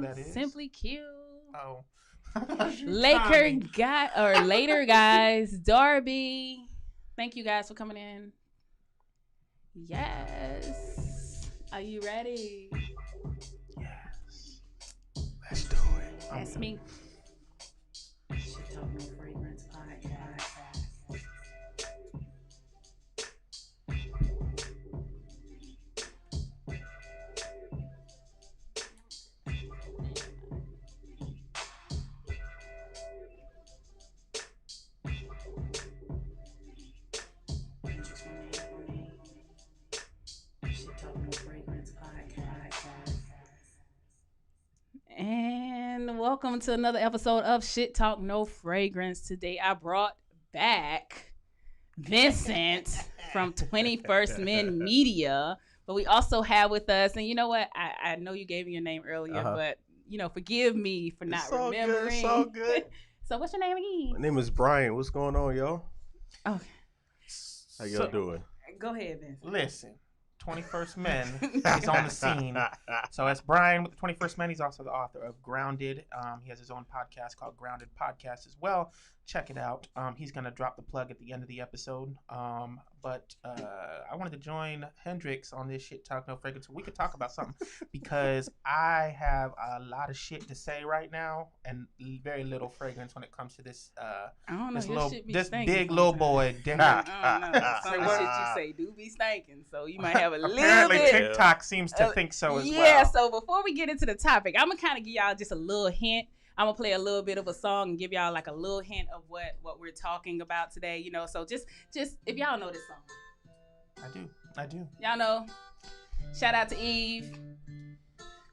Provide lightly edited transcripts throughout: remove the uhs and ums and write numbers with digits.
that is. Simply Q. Oh. Later guys. Darby. Thank you guys for coming in. Yes. Are you ready? Yes. Let's do it. That's me. Sht Talk No Fragrance podcast. And welcome to another episode of Sht Talk No Fragrance. Today I brought back Vincent from 21st Men Media, but we also have with us, and you know what? I know you gave me your name earlier, but you know, forgive me for not remembering. It's all good. So what's your name again? My name is Bryan. What's going on, y'all? Okay. How y'all doing? Go ahead, Vincent. Listen, 21st Men is on the scene. So that's Bryan with the 21st Men. He's also the author of Grounded. He has his own podcast called Grounded Podcast as well. Check it out. He's going to drop the plug at the end of the episode. But I wanted to join Hendrix on this Sht Talk No Fragrance so we could talk about something because I have a lot of shit to say right now and very little fragrance when it comes to this this big little boy. I don't know. Some shit you say do be stinking, so you might have a little Apparently bit. TikTok seems to think so as well. Yeah, so before we get into the topic, I'm going to kind of give y'all just a little hint. I'm going to play a little bit of a song and give y'all like a little hint of what we're talking about today, you know. So just if y'all know this song. I do. Y'all know. Shout out to Eve.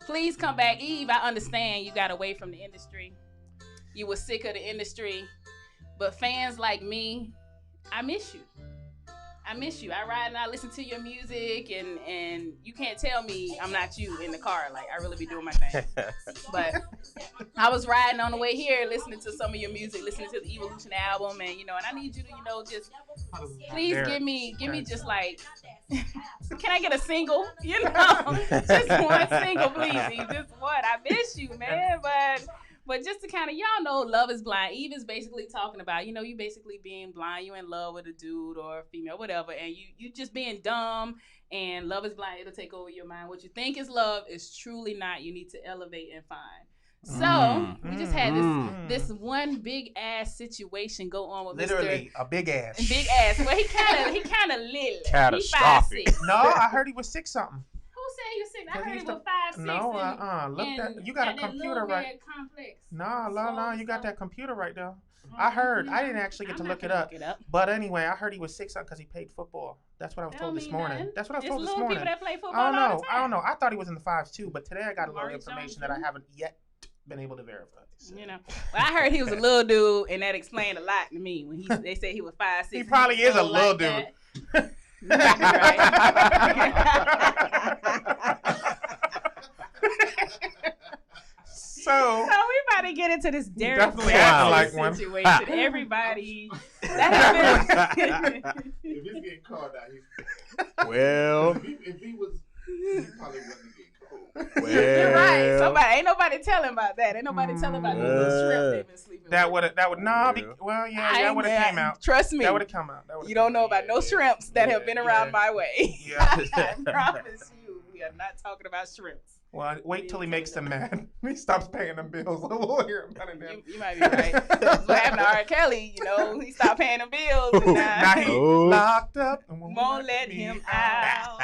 Please come back. Eve, I understand you got away from the industry. You were sick of the industry. But fans like me, I miss you. I ride and I listen to your music and you can't tell me I'm not you in the car. Like, I really be doing my thing. But I was riding on the way here listening to some of your music, listening to the Evolution album, and and I need you to, just please give me just like can I get a single? Just one single, please. Just one. I miss you, man. But just to kind of, y'all know, love is blind. Eve is basically talking about, you basically being blind. You in love with a dude or a female, whatever, and you just being dumb. And love is blind. It'll take over your mind. What you think is love is truly not. You need to elevate and find. So we just had this one big ass situation go on with literally a big ass. Big ass. Well, he kind of little. Catastrophic. He 5'6". No, I heard he was 6'something. Who said he was 6'? I heard he was 5'6". No, look that. You got a computer right. Complex. No, you got that computer right there. I heard. I didn't actually get to look it up. But anyway, I heard he was 6'something because he played football. That's what I was told this morning. Nothing. That's what I was told It's this little morning. People that play football I all don't know. the time. I thought he was in the 5s too, but today I got a little Maurice information Jones, that I haven't yet been able to verify. So. Well, I heard he was a little dude, and that explained a lot to me when they said he was 5'6". He probably is a little dude. So we about to get into this Derrick Jaxn situation. Everybody that has been if he's getting called out, Well, if he was, he probably wasn't getting called. You're right. Ain't nobody telling about that. Ain't nobody telling about the little shrimp they've been sleeping with. that would that would have came out. Trust me. That would have come out. You don't know about no shrimps that have been around my way. Yeah. I promise you, we are not talking about shrimps. Well, wait till he makes them mad. He stops paying them bills. We'll hear about it now. You might be right. That's what happened to R. Kelly. He stopped paying them bills. And now he locked up and won't let him out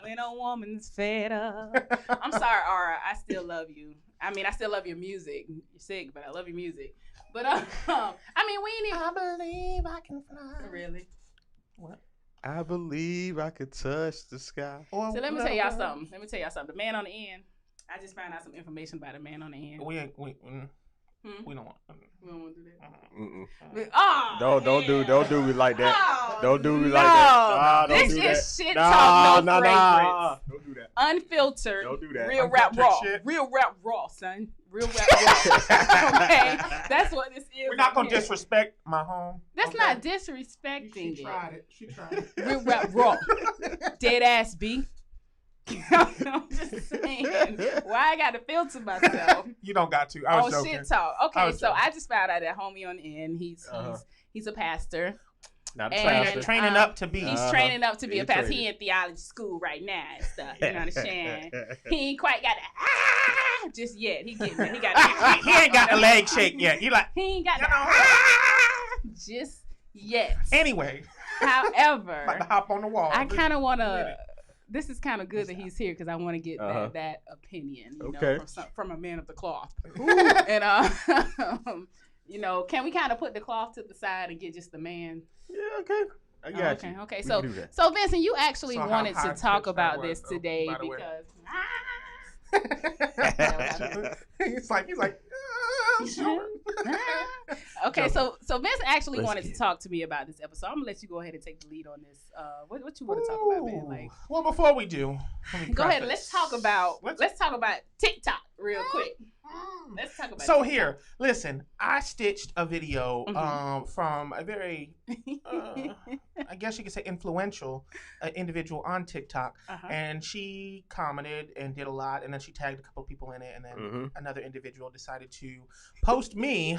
when a woman's fed up. I'm sorry, Ara. I still love you. I mean, I still love your music. You're sick, but I love your music. But we ain't even. I believe I can fly. Really? What? I believe I could touch the sky. So let me tell y'all something. The man on the end. I just found out some information about the man on the end. We don't want. We don't want to do that. Don't do me like that. Oh, don't do me like that. Don't this do is that. Sht Talk No Fragrance. Don't do that. Unfiltered. Don't do that. Real rap raw. Shit. Real rap raw, son. Real rap raw. Okay, that's what this is. We're not gonna disrespect my home. That's not disrespecting. She tried it. Real rap raw. Dead ass B. I'm just saying. Why I got to filter myself? You don't got to. I was joking. Shit Talk. Okay, so joking. I just found out that homie on the end, he's a pastor. Not a And, pastor. Training up to be. He's training up to be a He's pastor. training. He in theology school right now and stuff. You know what I'm saying? He ain't quite got just yet. He getting there. He got He ain't got the leg shake yet. He like. He ain't got You the know. just yet. Anyway, However, about to hop on the wall. I kind of want to. This is kind of good that he's here because I want to get that opinion, you know, from a man of the cloth. And you know, can we kind of put the cloth to the side and get just the man? Yeah, okay. I got you. Okay. We So, can do that. so Vincent, you actually So how wanted to high-pitched talk that about was, this though, today by the way. because. he's like, sure. Okay, so Vincent actually Let's wanted get to talk to me about this episode. I'm gonna let you go ahead and take the lead on this. What you want to talk about, man? Like, well, before we do, let me go ahead. preface. Let's talk about TikTok real quick. Let's talk about. So TikTok. here, listen. I stitched a video from a very, I guess you could say, influential individual on TikTok, and she commented and did a lot, and then she tagged a couple people in it, and then another individual decided to post me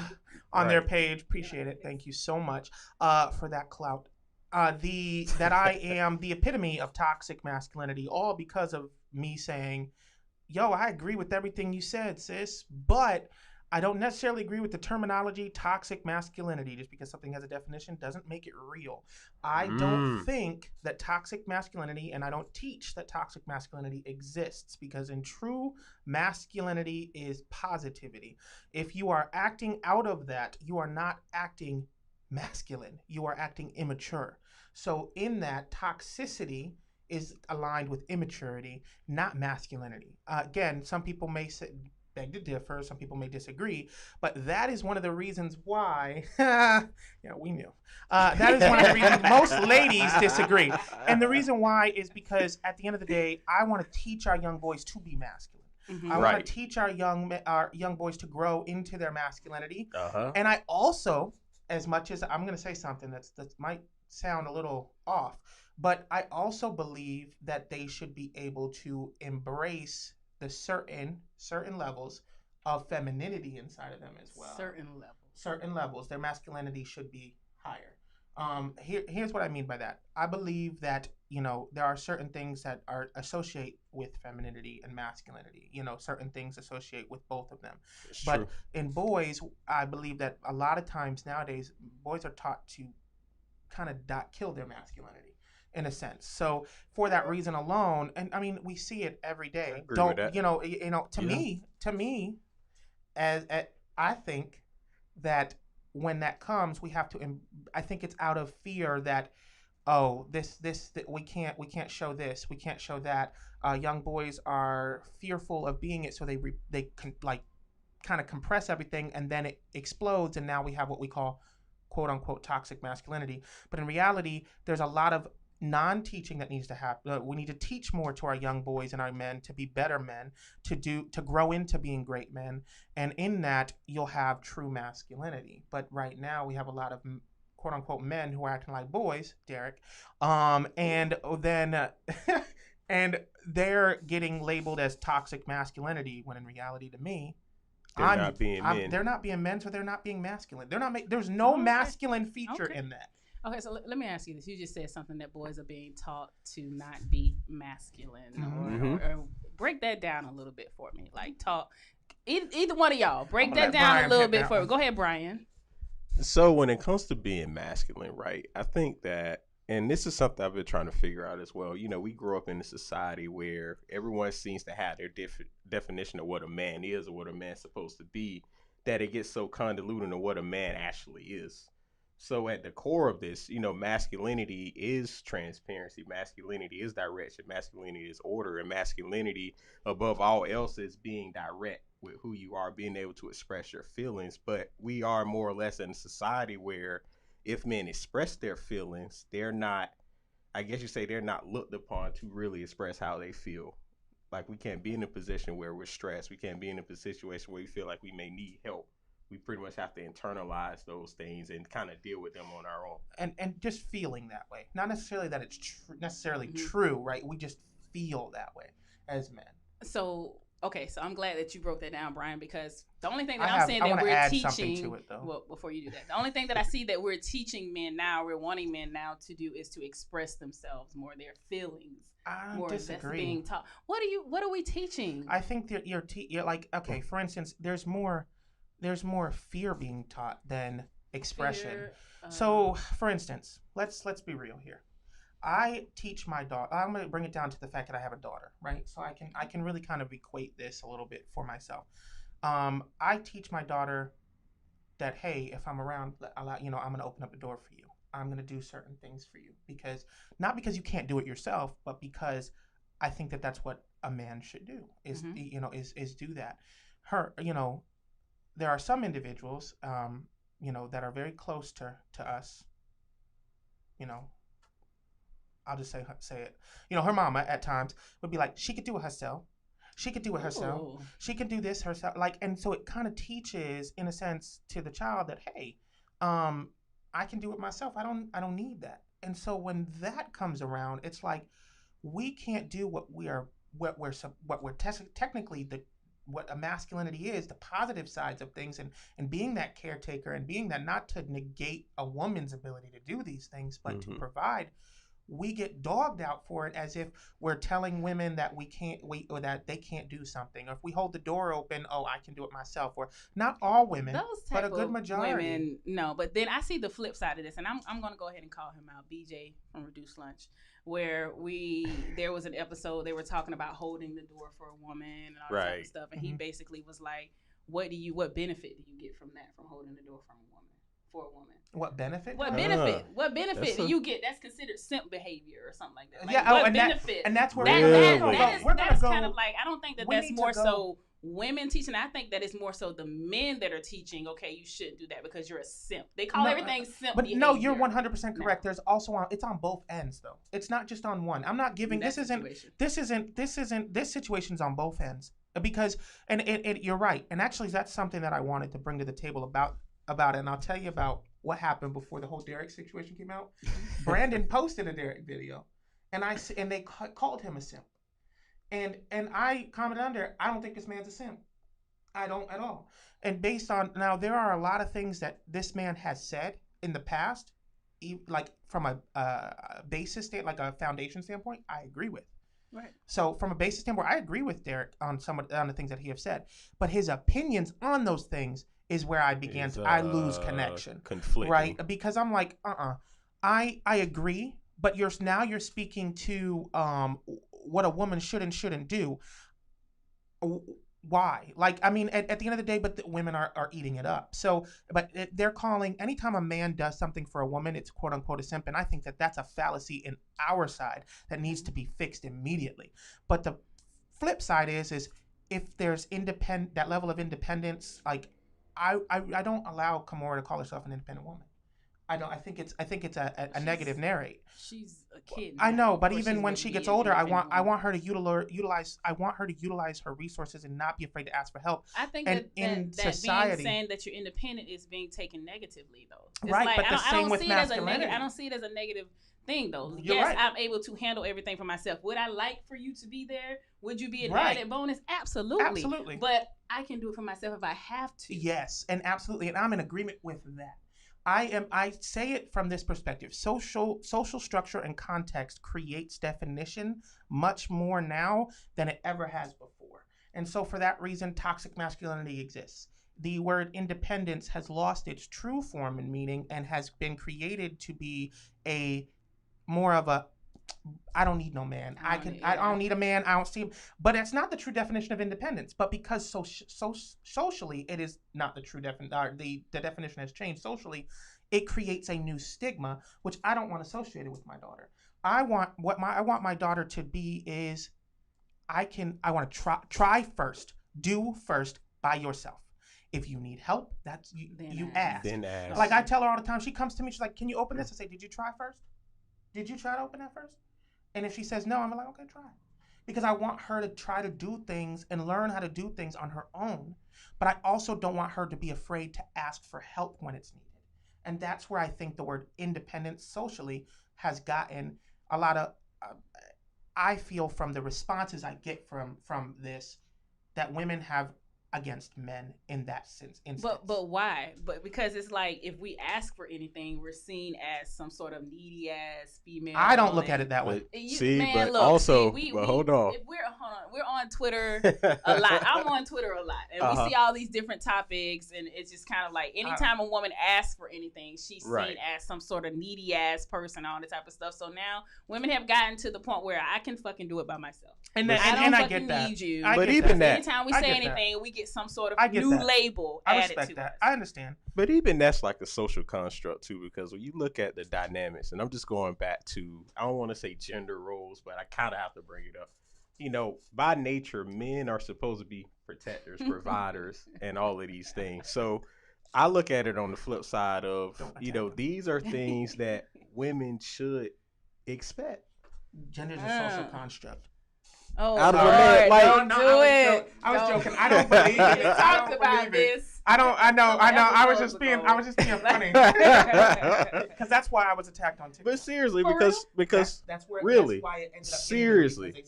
on their page. Appreciate it. Thank you so much for that clout. That I am the epitome of toxic masculinity, all because of me saying, yo, I agree with everything you said, sis, but I don't necessarily agree with the terminology toxic masculinity. Just because something has a definition doesn't make it real. I don't think that toxic masculinity, and I don't teach that toxic masculinity exists, because in true masculinity is positivity. If you are acting out of that, you are not acting masculine. You are acting immature. So in that, toxicity is aligned with immaturity, not masculinity. Again, some people may beg to differ, some people may disagree, but that is one of the reasons why, we knew. That is one of the reasons most ladies disagree. And the reason why is because at the end of the day, I want to teach our young boys to be masculine. I want to teach our young boys to grow into their masculinity. And I also, as much as I'm going to say something that might sound a little off, but I also believe that they should be able to embrace the certain levels of femininity inside of them as well. Certain levels. Their masculinity should be higher. Here's what I mean by that. I believe that, there are certain things that are associate with femininity and masculinity. Certain things associate with both of them. But in boys, I believe that a lot of times nowadays, boys are taught to kind of kill their masculinity, in a sense. So for that reason alone, and I mean, we see it every day. To me, as I think that when that comes, we have to. I think it's out of fear that, that we can't show this, we can't show that. Young boys are fearful of being it, so they kind of compress everything, and then it explodes, and now we have what we call quote unquote toxic masculinity. But in reality, there's a lot of non-teaching that needs to happen. We need to teach more to our young boys and our men to be better men, to grow into being great men, and in that you'll have true masculinity. But right now we have a lot of quote unquote men who are acting like boys, Derrick, and then and they're getting labeled as toxic masculinity, when in reality, to me, they're not being men. They're not being men, so they're not being masculine. They're not. There's no masculine feature in that. Okay, so let me ask you this. You just said something that boys are being taught to not be masculine. Or break that down a little bit for me. Like, talk. Either one of y'all. Break that down a little bit for me. Go ahead, Brian. So when it comes to being masculine, right, I think that, and this is something I've been trying to figure out as well. We grew up in a society where everyone seems to have their definition of what a man is or what a man's supposed to be, that it gets so convoluted to what a man actually is. So at the core of this, masculinity is transparency. Masculinity is direction. Masculinity is order. And masculinity, above all else, is being direct with who you are, being able to express your feelings. But we are more or less in a society where if men express their feelings, they're not, I guess you say, they're not looked upon to really express how they feel. Like, we can't be in a position where we're stressed. We can't be in a situation where we feel like we may need help. We pretty much have to internalize those things and kind of deal with them on our own. And just feeling that way. Not necessarily that it's necessarily true, right? We just feel that way. as men. So okay, so I'm glad that you broke that down, Brian, because the only thing I that I'm saying that we're add teaching, something to it, though. well, before you do that, the only thing that I see that we're teaching men now, we're wanting men now to do is to express themselves more, their feelings. I More disagree. that's being taught. What are we teaching? I think that you're like, okay, for instance, there's more fear being taught than expression. Fear, So, for instance, let's be real here. I teach my daughter. I'm going to bring it down to the fact that I have a daughter, right? So I can really kind of equate this a little bit for myself. I teach my daughter that, hey, if I'm around, I'm going to open up the door for you. I'm going to do certain things for you, because not because you can't do it yourself, but because I think that that's what a man should do is do that. There are some individuals, that are very close to us. I'll just say it. Her mama at times would be like, she could do it herself. She could do it herself. Ooh. She can do this herself. Like, and so it kind of teaches, in a sense, to the child that, hey, I can do it myself. I don't need that. And so when that comes around, it's like we can't do what we're technically what a masculinity is, the positive sides of things, and being that caretaker and being that, not to negate a woman's ability to do these things, but to provide. We get dogged out for it as if we're telling women that or that they can't do something. Or if we hold the door open, I can do it myself. Or not all women, but a good majority. Women, no. But then I see the flip side of this, and I'm going to go ahead and call him out, BJ from Reduced Lunch, where there was an episode they were talking about holding the door for a woman and all that type of stuff, and he basically was like, what benefit do you get from that, from holding the door for a woman? What benefit? What benefit do you get? That's considered simp behavior or something like that. Like, what benefit? And that's where that's kind of like, I don't think that's more so women teaching. I think that it's more so the men that are teaching, okay, you shouldn't do that because you're a simp. They call everything simp behavior. No, you're 100% correct. There's also it's on both ends, though. It's not just on one. I'm not giving this situation's on both ends, because and you're right. And actually, that's something that I wanted to bring to the table about it, and I'll tell you about what happened before the whole Derrick situation came out. Brandon posted a Derrick video, and they called him a simp, and I commented under, I don't think this man's a simp. I don't at all. And based on, now there are a lot of things that this man has said in the past, like from a basis like a foundation standpoint, I agree with. Right. So from a basis standpoint, I agree with Derrick on on the things that he have said, but his opinions on those things is where I I lose connection. Conflicting. Right? Because I'm like, I agree, but you're speaking to what a woman should and shouldn't do. Why? Like, I mean, at the end of the day, but the women are eating it up. So, but they're calling, anytime a man does something for a woman, it's quote unquote a simp. And I think that that's a fallacy in our side that needs to be fixed immediately. But the flip side is if there's that level of independence, like, I don't allow Kimora to call herself an independent woman. I don't. I think it's a negative narrate. She's a kid. I know, but even when she gets older, I want her to utilize her resources and not be afraid to ask for help. I think that in society, being saying that you're independent is being taken negatively, though. It's right, like, but the same with masculinity. I don't see it as a negative thing, though. You're yes, right. I'm able to handle everything for myself. Would I like for you to be there? Would you be an added bonus? Absolutely. Absolutely. But I can do it for myself if I have to. Yes, and absolutely, and I'm in agreement with that. I say it from this perspective. Social structure and context creates definition much more now than it ever has before. And so for that reason, toxic masculinity exists. The word independence has lost its true form and meaning and has been created to be more of a, I don't need no man. I don't need a man. I don't see him. But that's not the true definition of independence. But because socially it is not the true definition, the definition has changed socially, it creates a new stigma, which I don't want associated with my daughter. I want my daughter to be is, I want to try first, do first by yourself. If you need help, that's you ask. Then ask. Like I tell her all the time, she comes to me, she's like, "Can you open this?" I say, "Did you try first? Did you try to open that first?" And if she says no, I'm like, "Okay, try." Because I want her to try to do things and learn how to do things on her own. But I also don't want her to be afraid to ask for help when it's needed. And that's where I think the word independence socially has gotten a lot of I feel from the responses I get from this that women have against men in that instance. But why? But because it's like if we ask for anything, we're seen as some sort of needy ass female. I don't look at it that way. Hold on. If we're on Twitter a lot. I'm on Twitter a lot, and we see all these different topics, and it's just kind of like anytime a woman asks for anything, she's seen as some sort of needy ass person, all that type of stuff. So now women have gotten to the point where I can fucking do it by myself. And I get that. Need you. But even that, anytime we say anything, we get some sort of new label added to us. I understand. But even that's like a social construct too, because when you look at the dynamics, and I'm just going back to, I don't want to say gender roles, but I kind of have to bring it up. You know, by nature, men are supposed to be protectors, providers, and all of these things. So I look at it on the flip side of, these are things that women should expect. Gender's a social construct. Oh, out of Lord, a man, like, don't do it. I was joking. I don't believe it. We talked about this. I know. I was just being funny. Because that's why I was attacked on TikTok. But seriously, For because that's why it ended up seriously,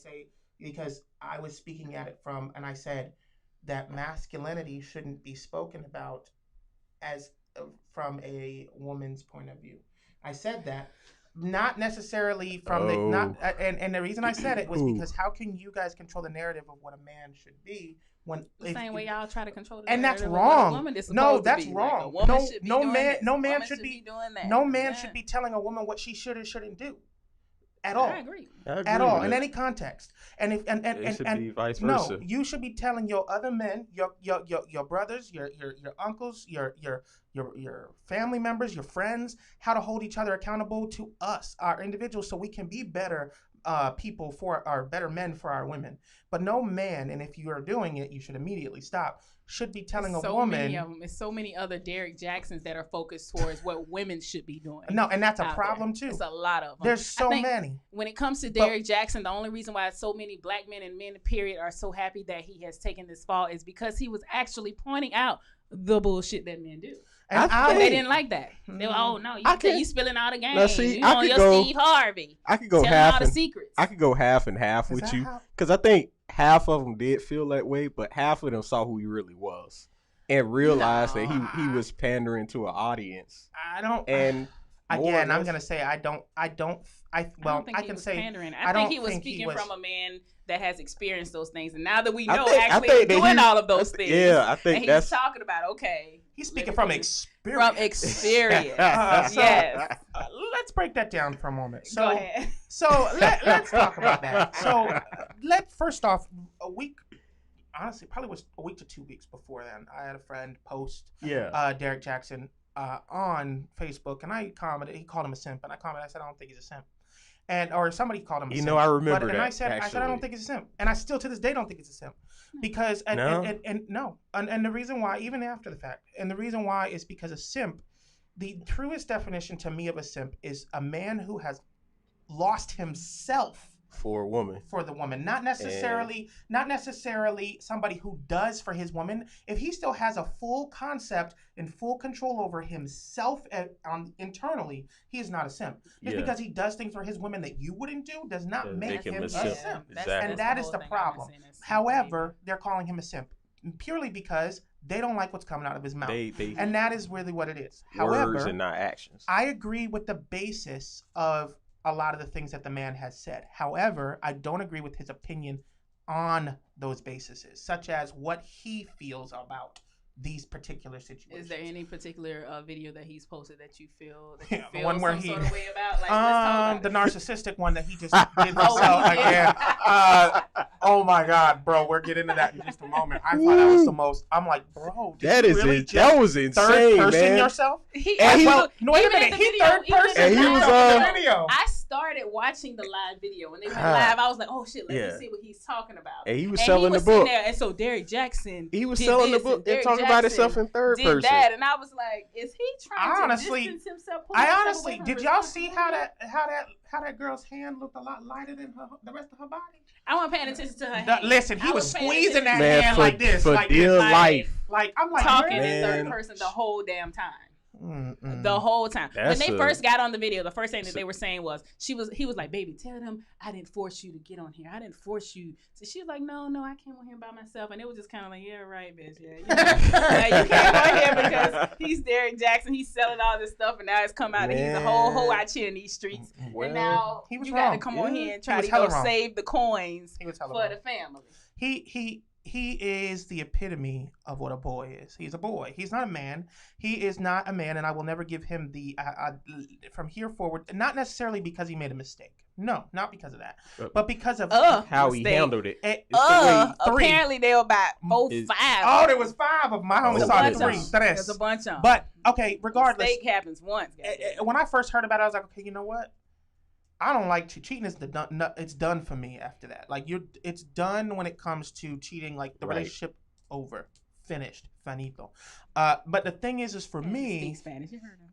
because I was speaking at it from, and I said that masculinity shouldn't be spoken about as from a woman's point of view. I said that. Not necessarily from and the reason I said it was because how can you guys control the narrative of what a man should be when the same way y'all try to control the and narrative that's wrong. No, that's wrong. Like no man should be doing that. No man should be telling a woman what she should or shouldn't do. At all. I agree at all in any context. And if it should be vice versa. No, you should be telling your other men, your brothers, your uncles, your family members, your friends, how to hold each other accountable to us, our individuals, so we can be better people for our better men for our women. But no man, and if you are doing it, you should immediately stop. Should be telling a woman. Many of them. There's so many other Derrick Jaxns that are focused towards what women should be doing. No, and that's a problem too. There's a lot of them. There's so many. When it comes to Derrick Jaxn, the only reason why so many black men and men, period, are so happy that he has taken this fall is because he was actually pointing out the bullshit that men do. And they didn't like that. They were, oh no, you spilling all the game. See, you on your Steve Harvey. I could go telling half all the secrets. I could go half and half with you because I think half of them did feel that way, but half of them saw who he really was and realized that he was pandering to an audience. I don't. And again, I'm gonna say I can say pandering. I think he was speaking from a man that has experienced those things, and now that we know actually doing all of those things, I think and he's talking about he's speaking from experience. From experience, yes. Let's break that down for a moment. Go ahead. So let's talk about that. So first off, honestly, probably was a week to 2 weeks before then, I had a friend post Derrick Jaxn on Facebook, and I commented. He called him a simp, and I commented. I said I don't think he's a simp. Or somebody called him a simp. I remember that. And I said I don't think he's a simp. And I still to this day don't think he's a simp. Because and the reason why, even after the fact, and the reason why is because a simp, the truest definition to me of a simp is a man who has lost himself for a woman. For the woman. Not necessarily somebody who does for his woman. If he still has a full concept and full control over himself internally, he is not a simp. Just because he does things for his women that you wouldn't do does not make him a simp. Exactly. And that is the problem. However, they're calling him a simp purely because they don't like what's coming out of his mouth. And that is really what it is. Words and not actions. I agree with the basis of a lot of the things that the man has said. However, I don't agree with his opinion on those bases, such as what he feels about these particular situations. Is there any particular video that he's posted that you feel the one where sort of way about? Like, the narcissistic one that he just did himself again. Oh my God, bro, we'll get into that in just a moment. I thought that was the most. I'm like, bro, that was insane, third person man. Yourself? Wait a minute, he third person. And he was video. I started watching the live video when they went live. I was like, oh shit, let me see what he's talking about. And he was selling the book. There, and so Derrick Jaxn, he was selling the book and talking about himself in third person. That, and I was like, is he trying to distance himself? Did y'all see how that girl's hand looked a lot lighter than the rest of her body? I wasn't paying attention to her hand. Listen, he was squeezing that hand like this, for dear life. Like I'm like talking in third person the whole damn time. The whole time. That's when they first got on the video, the first thing that they were saying was, he was like, baby, tell them I didn't force you to get on here. I didn't force you. So she was like, no, I came on here by myself. And it was just kind of like, yeah, right, bitch. Yeah, you came on here because he's Derrick Jaxn. He's selling all this stuff, and now it's come out that he's a whole hoe out here in these streets. Well, and now he was you got to wrong. come on here and He try was to go hella wrong. save the coins He was hella for wrong. the family. He is the epitome of what a boy is. He's a boy. He's not a man. He is not a man, and I will never give him the from here forward. Not necessarily because he made a mistake. No, not because of that, but because of how he mistake. handled it. Apparently they were about 4, 5. Oh, there was 5 of them. I only saw 3. There's a bunch of them. But okay, regardless, mistake happens once. When I first heard about it, I was like, okay, you know what? I don't like cheating. Is it's done for me after that. Like it's done when it comes to cheating. Like the relationship over, finished, finito. But the thing is for me, speak Spanish. You heard him.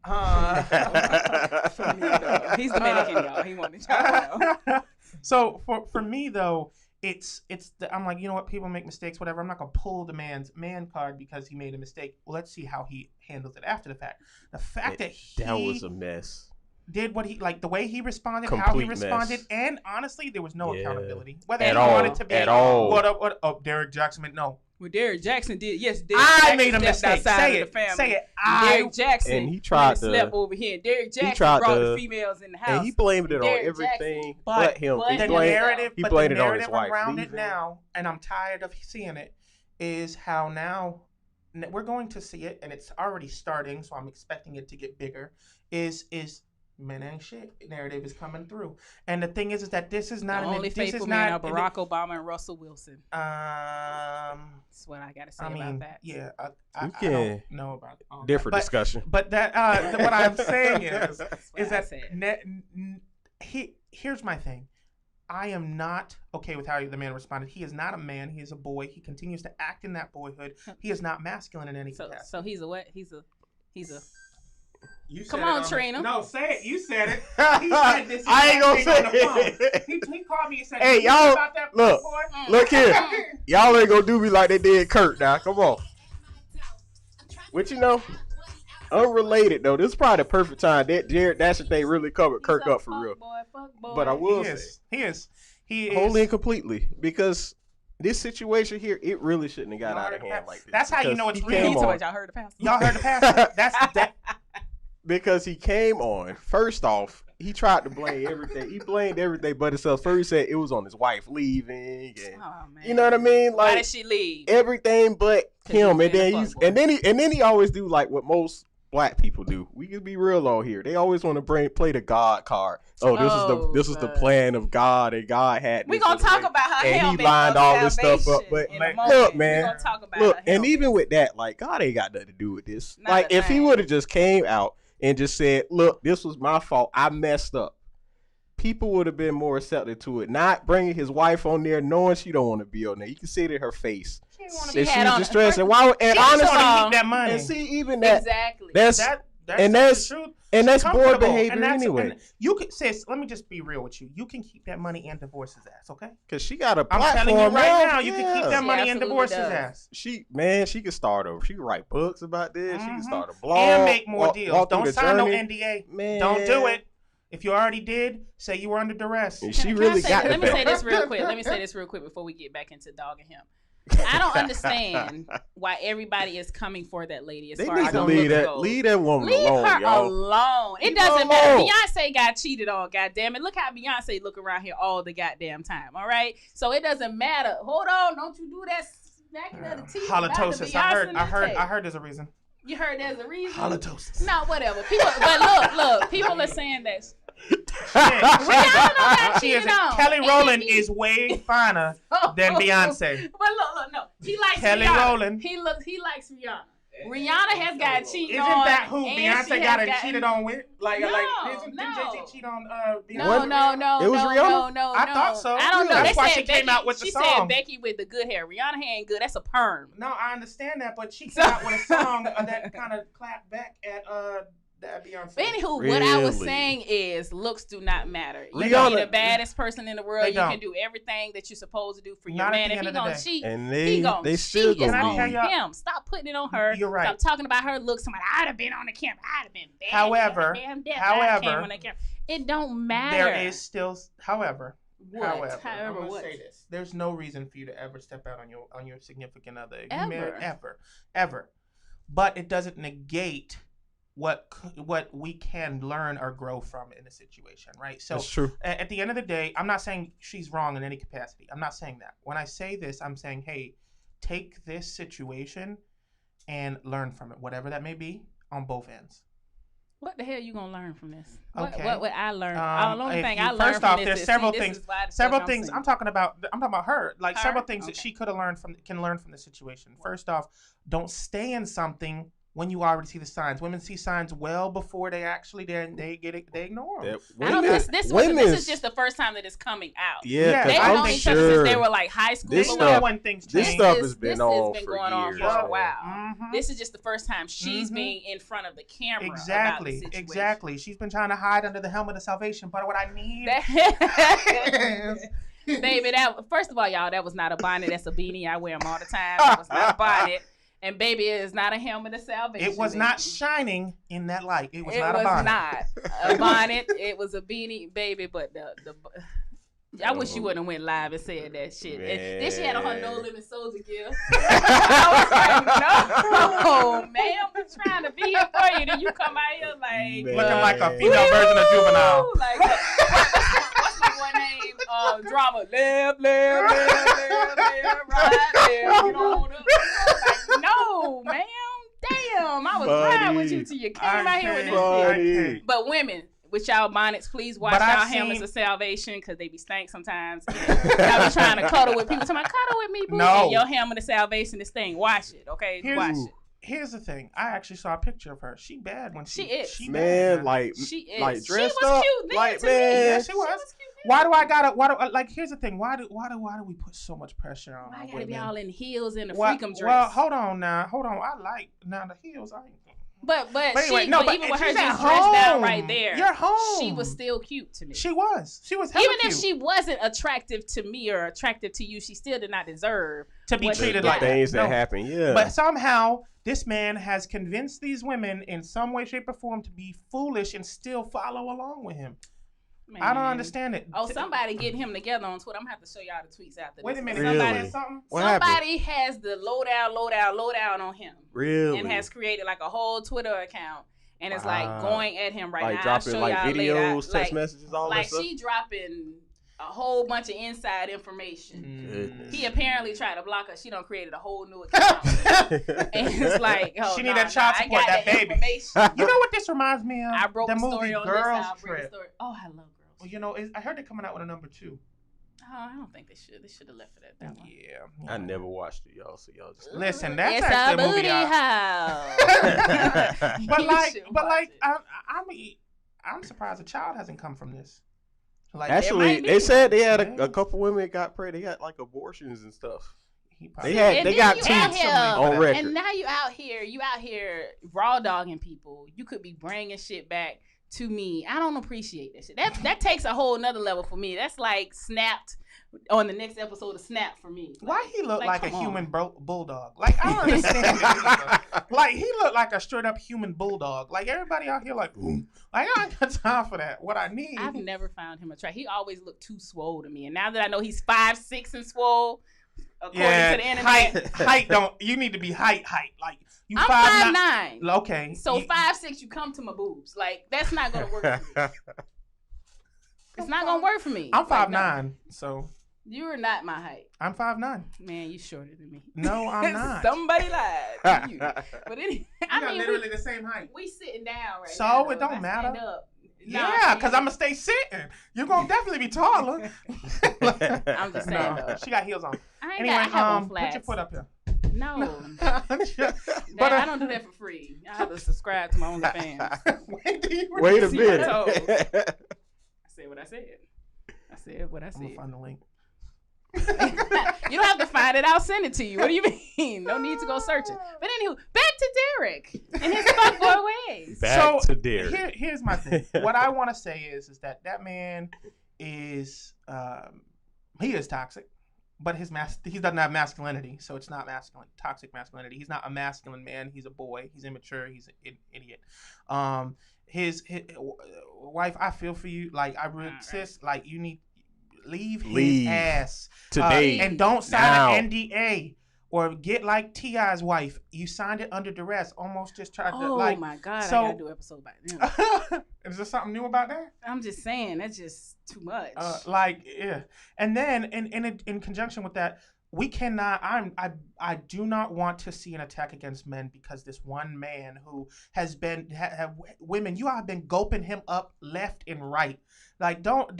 He's Dominican, y'all. He wanted y'all to know. So for me though, I'm like, you know what? People make mistakes, whatever. I'm not gonna pull the man's man card because he made a mistake. Let's see how he handles it after the fact. The fact that was a mess. Did what he like the way he responded, Complete how he responded, mess. And honestly, there was no accountability. Whether At he all. wanted to be At all. What up, Derrick Jaxn? No. Well, Derrick Jaxn did. Yes, I made a mistake. Say it. Derrick Jaxn. And he tried to slept over here. Derrick Jaxn brought the females in the house. And he blamed it on Derrick everything Jaxn, but him. but He the blamed it on his wife. Around it now, and I'm tired of seeing it, is how now we're going to see it, and it's already starting, so I'm expecting it to get bigger. Is men ain't shit narrative is coming through, and the thing is that this is not the only faithful men are Barack Obama and Russell Wilson. That's what I gotta say about that. Yeah, I can don't know about different discussion. But that what I'm saying is that here's my thing. I am not okay with how the man responded. He is not a man. He is a boy. He continues to act in that boyhood. He is not masculine in any capacity. So he's a what? He's a. You Come on, Trina. No, say it. You said it. He said this. I ain't gonna say it. He called me and said, "Hey, y'all, about that look here. Y'all ain't gonna do me like they did Kurt. Now, come on. What you know? Unrelated though. This is probably the perfect time that Jared Dasher thing really covered Kirk up for real. Boy. But I will say, he is wholly and completely, because this situation here, it really shouldn't have got out of hand like this. That's how you know it's real. Y'all heard the pastor. Y'all heard the pastor. That's that. Because he came on. First off, he tried to blame everything. He blamed everything but himself. First, he said it was on his wife leaving. And, you know what I mean? Like, why did she leave? Everything but him. And then he always do like what most black people do. We can be real on here. They always want to play the God card. This is the plan of God, and God had. We're gonna talk about how and he lined all this stuff up. But look, man, we're gonna talk about and even with that, like, God ain't got nothing to do with this. Like, if he would have just came out and just said, look, this was my fault, I messed up, people would have been more receptive to it. Not bringing his wife on there, knowing she don't want to be on there. You can see it in her face. She was distressed. And why? And honestly, that money. And see, even that. Exactly. That's boy behavior anyway. And you can, sis, let me just be real with you. You can keep that money and divorce his ass, okay? Because she got a platform. I'm telling you right now, you yeah. can keep that money and divorce his ass. She can start over. She can write books about this. She can start a blog. And make more deals. Don't sign no journey. NDA. Man. Don't do it. If you already did, say you were under duress. And she really got Let me say this real quick before we get back into dogging him. I don't understand why everybody is coming for that lady. As they far need as to leave that woman leave alone. Her y'all. alone. It doesn't matter. Beyonce got cheated on. Goddamn it! Look how Beyonce look around here all the goddamn time. All right, so it doesn't matter. Hold on, don't you do that smacking of the teeth. Halitosis. I heard there's a reason. You heard there's a reason. Halitosis. No, whatever. People, but look. People are saying that. Kelly Rowland is way finer than Beyonce. But look, no. He likes Kelly Rihanna. Rowland. He likes Rihanna. Rihanna has got cheated on. Isn't that who Beyonce got cheated on with? Didn't Jay-Z cheat on Beyonce? No. It was Rihanna? No. I thought so. I don't know. That's why she came out with the song. She said Becky with the good hair. Rihanna hair ain't good. That's a perm. No, I understand that, but she came out with a song that kind of clapped back at That Beyonce. But anywho, what I was Really? saying is looks do not matter. You Rihanna- can be the baddest person in the world. They You don't. can do everything that you're supposed to do for your Not at man. the If end he of the gonna day. cheat, And he gonna they still cheat. It's Can I gonna tell on be. y'all- him. Stop putting it on her. You're right. Stop talking about her looks. Somebody, I'd have been on the camera. I'd have been bad. However, Damn death, however, I came on the camera. It don't matter. There is still, however, what? However, I'm However, gonna what? say this: there's no reason for you to ever step out on your significant other, ever. But it doesn't negate what we can learn or grow from in a situation, right? So That's true. at the end of the day, I'm not saying she's wrong in any capacity. I'm not saying that. When I say this, I'm saying, hey, take this situation and learn from it, whatever that may be, on both ends. What the hell you gonna learn from this? Okay. What would I learn? The only If thing you- I learned first from off, this there's is, several see, things. This is why the Several fuck things. I'm I'm talking about her. Like Her? several things that Okay. she could have learned can learn from the situation. First off, don't stay in something when you already see the signs. Women see signs well before they actually there, and they ignore them. I don't know. This is just the first time that it's coming out. Yeah, They've I known don't each other since they were like high school. This They but know stuff- when things this change. stuff has been on for going on years, for a man. while. Mhm. This is just the first time she's Mhm. being in front of the camera. Exactly, about the situation. exactly. She's been trying to hide under the helmet of salvation, but what I need That- Baby, first of all, y'all, that was not a bonnet. That's a beanie. I wear them all the time. That was not a bonnet. And baby, it is not a helmet of salvation. it was baby. not shining in that light. It was It not was a bonnet. not a bonnet. It was a beanie, baby. But I wish you wouldn't have went live and said that shit. And then she had on her No Limit Soldier gear. I was like, no, ma'am, I'm trying to be here for you. Then you come out here like Looking like a female version of Juvenile. Like, what's my one name? Drama. Left, right, left. Get on up. Like, no, ma'am. Damn, I was riding with you till you came out here with this shit. But women, with y'all bonnets, please watch But y'all I've helmets seen- of salvation because they be stank sometimes. And y'all be trying to cuddle with people. Somebody cuddle with me, boo. No. And your helmet of salvation is thing. Watch it, okay? Watch it. Here's the thing. I actually saw a picture of her. She bad when She is. She Man, bad, like, She is. like She dressed was up, cute then like to me. man. Yeah, she was. cute then. Why do I gotta? Like, here's the thing. Why do we put so much pressure on Why our I gotta be women? all in heels and a Well, freakum dress? well, hold on now. Hold on. I like now the heels. I ain't. But anyway, even with her she's at just dressed down home. right there, You're home. she was still cute to me. She was hella Even if cute. she wasn't attractive to me or attractive to you, she still did not deserve to be what she treated The got. like that. things that No. happen, yeah. But somehow this man has convinced these women in some way, shape, or form to be foolish and still follow along with him. I don't Man. understand it. Oh, somebody getting him together on Twitter. I'm gonna have to show y'all the tweets after this. Wait a minute. Really? Somebody something? What happened? Somebody has the lowdown on him Really? and has created like a whole Twitter account and it's like Wow. going at him right like now. dropping I'll show like y'all videos, later. text messages, all Like that stuff. she dropping a whole bunch of inside information. Goodness. He apparently tried to block her. She done created a whole new account. And it's like, oh, She need that child I support, got that the baby. information. You know what this reminds me of? I broke the the movie story on Girls this. I'll break the Trip. story. Oh, I love Girls. Well, you know, I heard they're coming out with a number 2. Oh, I don't think they should. They should have left it at that one. Yeah. I never watched it, y'all. So y'all just Listen, that's It's actually a a movie. booty house. But You like, should but watch like, it. I'm surprised a child hasn't come from this. Like, Actually, might be. they said they had Yeah. a couple women got pregnant. They got like abortions and stuff. he They probably- had And they then got you out tweets here- on record. And now you out here raw dogging people. You could be bringing shit back to me. I don't appreciate that shit. That takes a whole nother level for me. That's like Snapped on the next episode of Snap for me. Why he look like a come on. human bulldog? Like, I don't understand it either. Like, he looked like a straight up human bulldog. Like, everybody out here like, like, I ain't got time for that. What I need. I've never found him attractive. He always looked too swole to me. And now that I know he's 5'6" and swole, according to the internet, height don't. You need to be height. Like, you I'm 5'9". Okay. So you- 5'6", you come to my boobs. Like, that's not gonna work for me. It's not gonna work for me. I'm Like, no. 5'9", so You're not my height. I'm 5'9". Man, you shorter than me. No, I'm not. Somebody lied to you. But anyway, I mean, literally the same height. we sitting down right So now. it though. don't If I stand matter. up, Yeah, because I'm gonna stay sitting. You're gonna definitely be taller. I'm just saying though. She got heels on. I ain't Anyway, got, I have on put flats. your foot up here. No, But I don't do that for free. I have to subscribe to my OnlyFans. Wait a See my minute. toes. I said what I said. I said what I I'm gonna said. find the link. You don't have to find it. I'll send it to you. What do you mean? No need to go searching. But anywho, back to Derrick and his fuckboy ways. Back to Derrick. Here's my thing. What I want to say is that man is he is toxic, but he doesn't have masculinity, so it's not masculine. Toxic masculinity. He's not a masculine man. He's a boy. He's immature. He's an idiot. His wife, I feel for you. Like I really insist. Like you need leave his ass today and don't sign an NDA or get like T.I.'s wife. You signed it under duress. Almost just tried to like. Oh my God! So, I gotta do an episode about them. Is there something new about that? I'm just saying that's just too much. And then in conjunction with that, we cannot. I do not want to see an attack against men because this one man who has been women. You have been gulping him up left and right. Like don't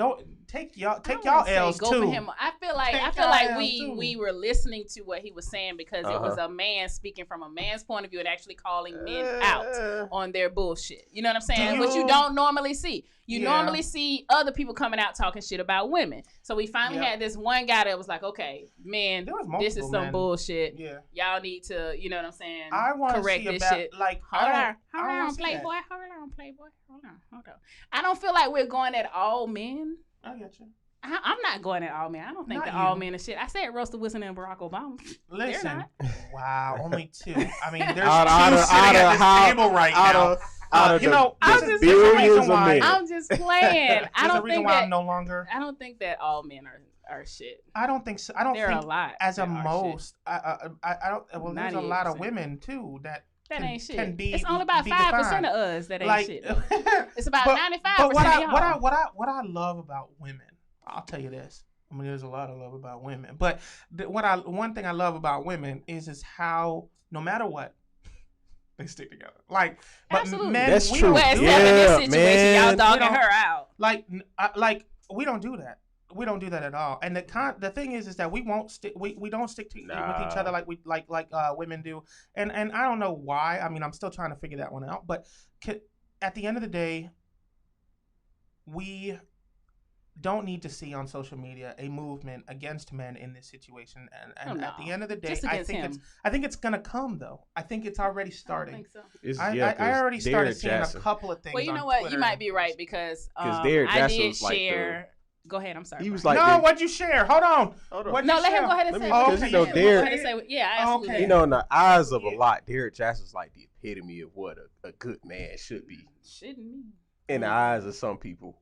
take y'all L's too. I feel like we were listening to what he was saying because it was a man speaking from a man's point of view and actually calling men out on their bullshit. You know what I'm saying? Which you don't normally see. You normally see other people coming out talking shit about women. So we finally had this one guy that was like, okay, man, this is some bullshit. Yeah. Y'all need to, you know what I'm saying? I want to correct this shit. Like, hold on, Playboy. Hold on. I don't feel like we're going at all men. I get you. I'm not going at all men. I don't think that all men are shit. I said Russell Wilson and Barack Obama. Listen, wow, only two. I mean, there's two sitting at this table right now. I'm just playing. I don't think that I'm no longer. I don't think that all men are shit. I don't think so. I don't think a lot as a most. I don't. Well, there's a lot of women too that ain't shit. Can be. It's only about 5% of us that ain't shit. It's about 95%. But what I love about women, I'll tell you this. I mean, there's a lot of love about women, but one thing I love about women is how no matter what. They stick together. Like, but absolutely. Men, that's we true. don't in this situation, y'all dogging her out. Like, we don't do that. We don't do that at all. And the thing is that we won't stick. We don't stick with each other like we like women do. And I don't know why. I mean, I'm still trying to figure that one out. But at the end of the day, we don't need to see on social media a movement against men in this situation. And at the end of the day, I think it's gonna come though. I think it's already starting. I don't think so. I already started seeing a couple of things. Well, you know what? Twitter you might be right because Derrick I Jaxn did was like share. Go ahead. I'm sorry. He was like, no, what'd you share? Hold on. No, let him go ahead and say. Because you know, Derrick. Absolutely. You know, in the eyes of a lot, Derrick Jaxn is like the epitome of what a good man should be. Shouldn't be. In the eyes of some people.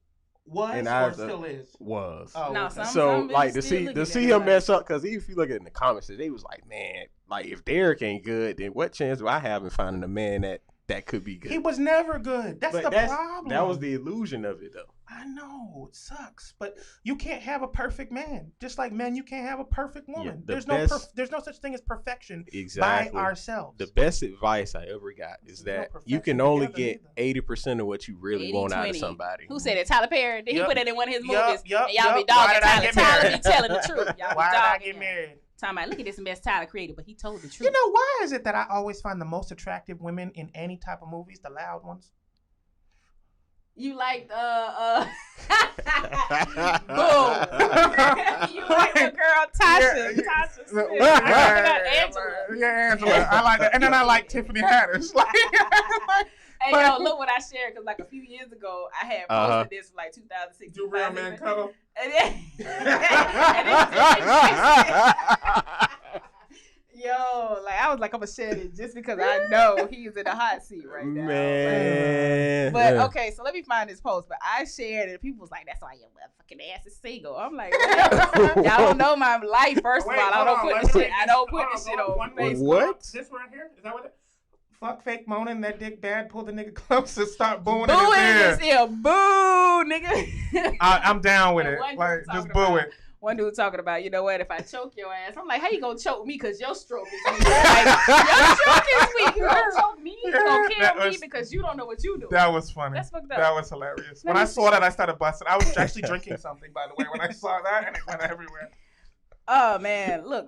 Still is. Was. Oh, no, okay. So like to see him mess up, because even if you look at it in the comments, they was like, man, like if Derrick ain't good, then what chance do I have in finding a man that could be good? He was never good. That's the problem. That was the illusion of it, though. I know it sucks, but you can't have a perfect man. Just like men, you can't have a perfect woman. Yeah, there's no such thing as perfection by ourselves. The best advice I ever got is that you can only get 80% of what you really want out of somebody. Who said it? Tyler Perry. Did he put it in one of his movies? And y'all be dogging Tyler. Tyler be telling the truth. Y'all why did I get married? Talking about, look at this mess Tyler created, but he told the truth. You know, why is it that I always find the most attractive women in any type of movies the loud ones? You like boom. You like the girl Tasha. Tasha Smith. Angela. I like that. And then I like Tiffany Haddish. Hey, yo, look what I shared, because like a few years ago, I had posted this for like 2006. Do real man cuddle? And yo, like I was like, I'm gonna share this just because I know he's in the hot seat right now. Man. But okay, so let me find this post. But I shared it, and people was like, "That's why your motherfucking ass is single." I'm like, y'all don't know my life. First of all, I don't put this shit on Facebook. What? This right here? Is that what it? Fuck fake moaning, that dick bad, pull the nigga close and start booing in his ear. Boo, nigga. I'm down with it. Like, just boo it. One dude talking about, you know what, if I choke your ass, I'm like, how you gonna choke me? Because your stroke is weak. Like, your stroke is weak. You gonna choke me? You gonna kill me because you don't know what you do. That was funny. That's fucked up. That was hilarious. When I saw that, I started busting. I was actually drinking something, by the way, when I saw that, and it went everywhere. Oh, man. Look.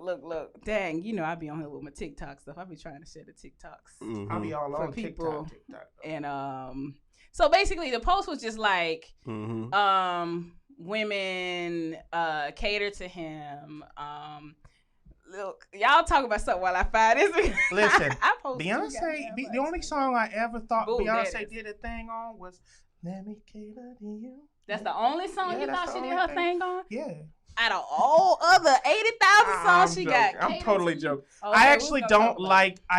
Dang, you know I be on here with my TikTok stuff. I be trying to share the TikToks. Mm-hmm. I be all on TikTok. And, so basically the post was just like, women cater to him. Look, y'all talk about something while I find this. Listen, I post Beyonce, the only song I ever thought Boo, Beyonce did a thing on was "Let Me Cater to You." That's the only song you thought she did her thing on? Yeah. Out of all other 80,000 songs she got. I'm totally joking. Okay, I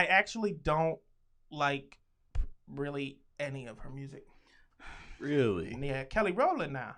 actually don't like really any of her music. Really? Yeah, Kelly Rowland now.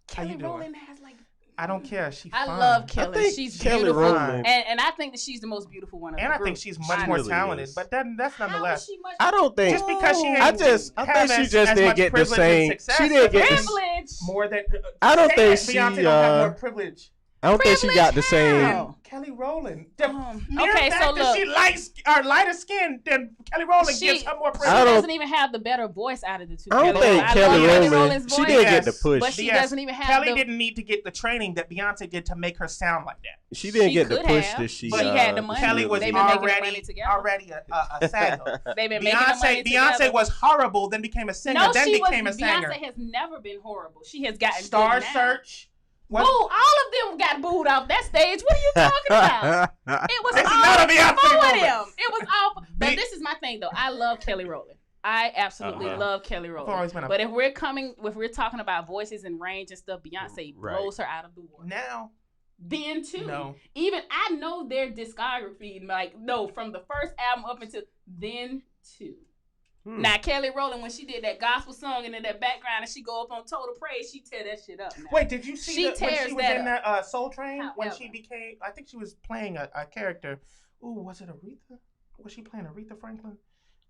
Kelly How you doing? Rowland has like. I don't care. She's I fine. love Kelly. She's Kelly beautiful, Rowland. and I think that she's the most beautiful one of the And I group. think she's much She more really talented. is. But that's How nonetheless. is she much I don't think. Just because she ain't I think she just didn't get the same. She didn't get the, privilege. more than. I don't think Beyonce she, don't have more privilege. I don't think she got the same. How? Kelly Rowland. Okay, so look. She lighter skin than Kelly Rowland gives her more She privilege. doesn't even have the better voice out of the two. I don't Kelly think Rowland. Kelly I love Rowland. Rowland's She voice, didn't get the push. but she doesn't even have Kelly the. didn't need to get the training that Beyonce did to make her sound like that. She didn't She get the could push have, that she. but she had the money. Kelly was They've been making the money together. already a singer. They've been making the money Beyonce together. was horrible, then became a singer, No, then she became was. a singer. Beyonce has never been horrible. She has gotten Star good now. Search. Boo! All of them got booed off that stage. What are you talking about? It was This is all not a Beyonce four of moment. them. It was all. But this is my thing though. I love Kelly Rowland. I absolutely love Kelly always been Rowland. a- But if we're talking about voices and range and stuff, Beyonce Right. blows her out of the water. Now, Then too. No. Even I know their discography, like no, from the first album up until then too. Now Kelly Rowland, when she did that gospel song and in that background and she go up on Total Praise, she tear that shit up. Now. wait, did you see She when tears she was that in that Soul Train? When However. she became, I think she was playing a character. Ooh, was it Aretha? Was she playing Aretha Franklin?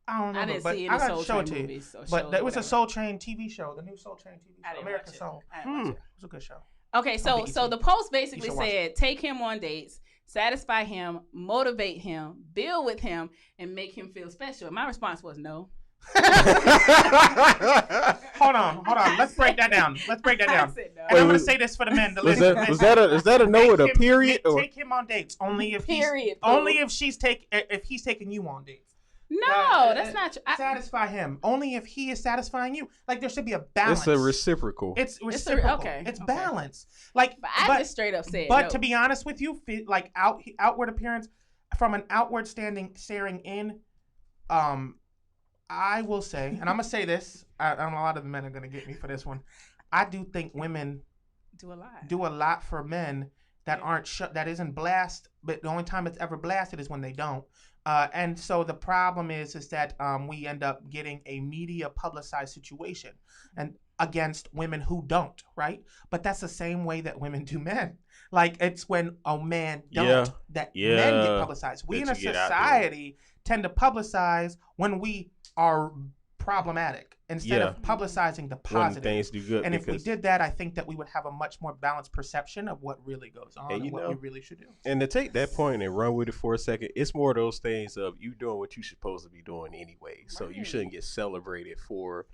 I don't remember. I didn't but see I any gotta Soul show it Train to you. movies. Or But shows there or was a whatever. Soul Train TV show, the new Soul Train TV I show, didn't American watch it. Soul. I didn't watch It it. was a good show. Okay, so BET. the post basically You should watch said take him on dates, satisfy him, motivate him, build with him, and make him feel special. And my response was no. Hold on. Let's break that down. I said no. And I'm gonna say this for the men. Was that a no with a period or? Take him on dates only if Period. only if he's taking you on dates. No, that's not true. Satisfy him only if he is satisfying you. Like there should be a balance. It's a reciprocal. It's reciprocal. Okay. It's balance. Like, But I just straight up said But no. to be honest with you, like outward appearance, from an outward staring in, I will say, and I'm gonna say this. I know a lot of the men are gonna get me for this one. I do think women do a lot for men that aren't that isn't blast. But the only time it's ever blasted is when they don't. And so the problem is that we end up getting a media publicized situation and against women who don't, right? But that's the same way that women do men. Like it's when a man don't that men get publicized. We in a society tend to publicize when we are problematic instead of publicizing the positive. When things do good. And if we did that, I think that we would have a much more balanced perception of what really goes on and what we really should do. And to take that point and run with it for a second, it's more of those things of you doing what you're supposed to be doing anyway. So you shouldn't get celebrated for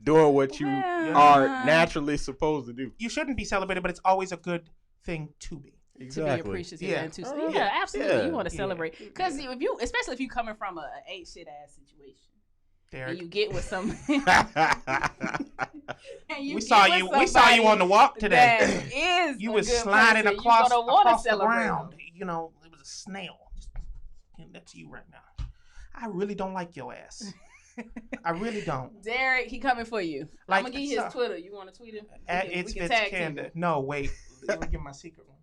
doing what you are naturally supposed to do. You shouldn't be celebrated, but it's always a good thing to be. Exactly. To be appreciative and to absolutely. Yeah. You want to celebrate because especially if you coming from a ain't shit ass situation. Derrick. And you get with some. We saw you on the walk today. You was sliding across the ground. You know, it was a snail. That's you right now. I really don't like your ass. I really don't. Derrick, he coming for you. I'm gonna give you his Twitter. You want to tweet him? It's Vincent Candor. No, wait. Let me give my secret one.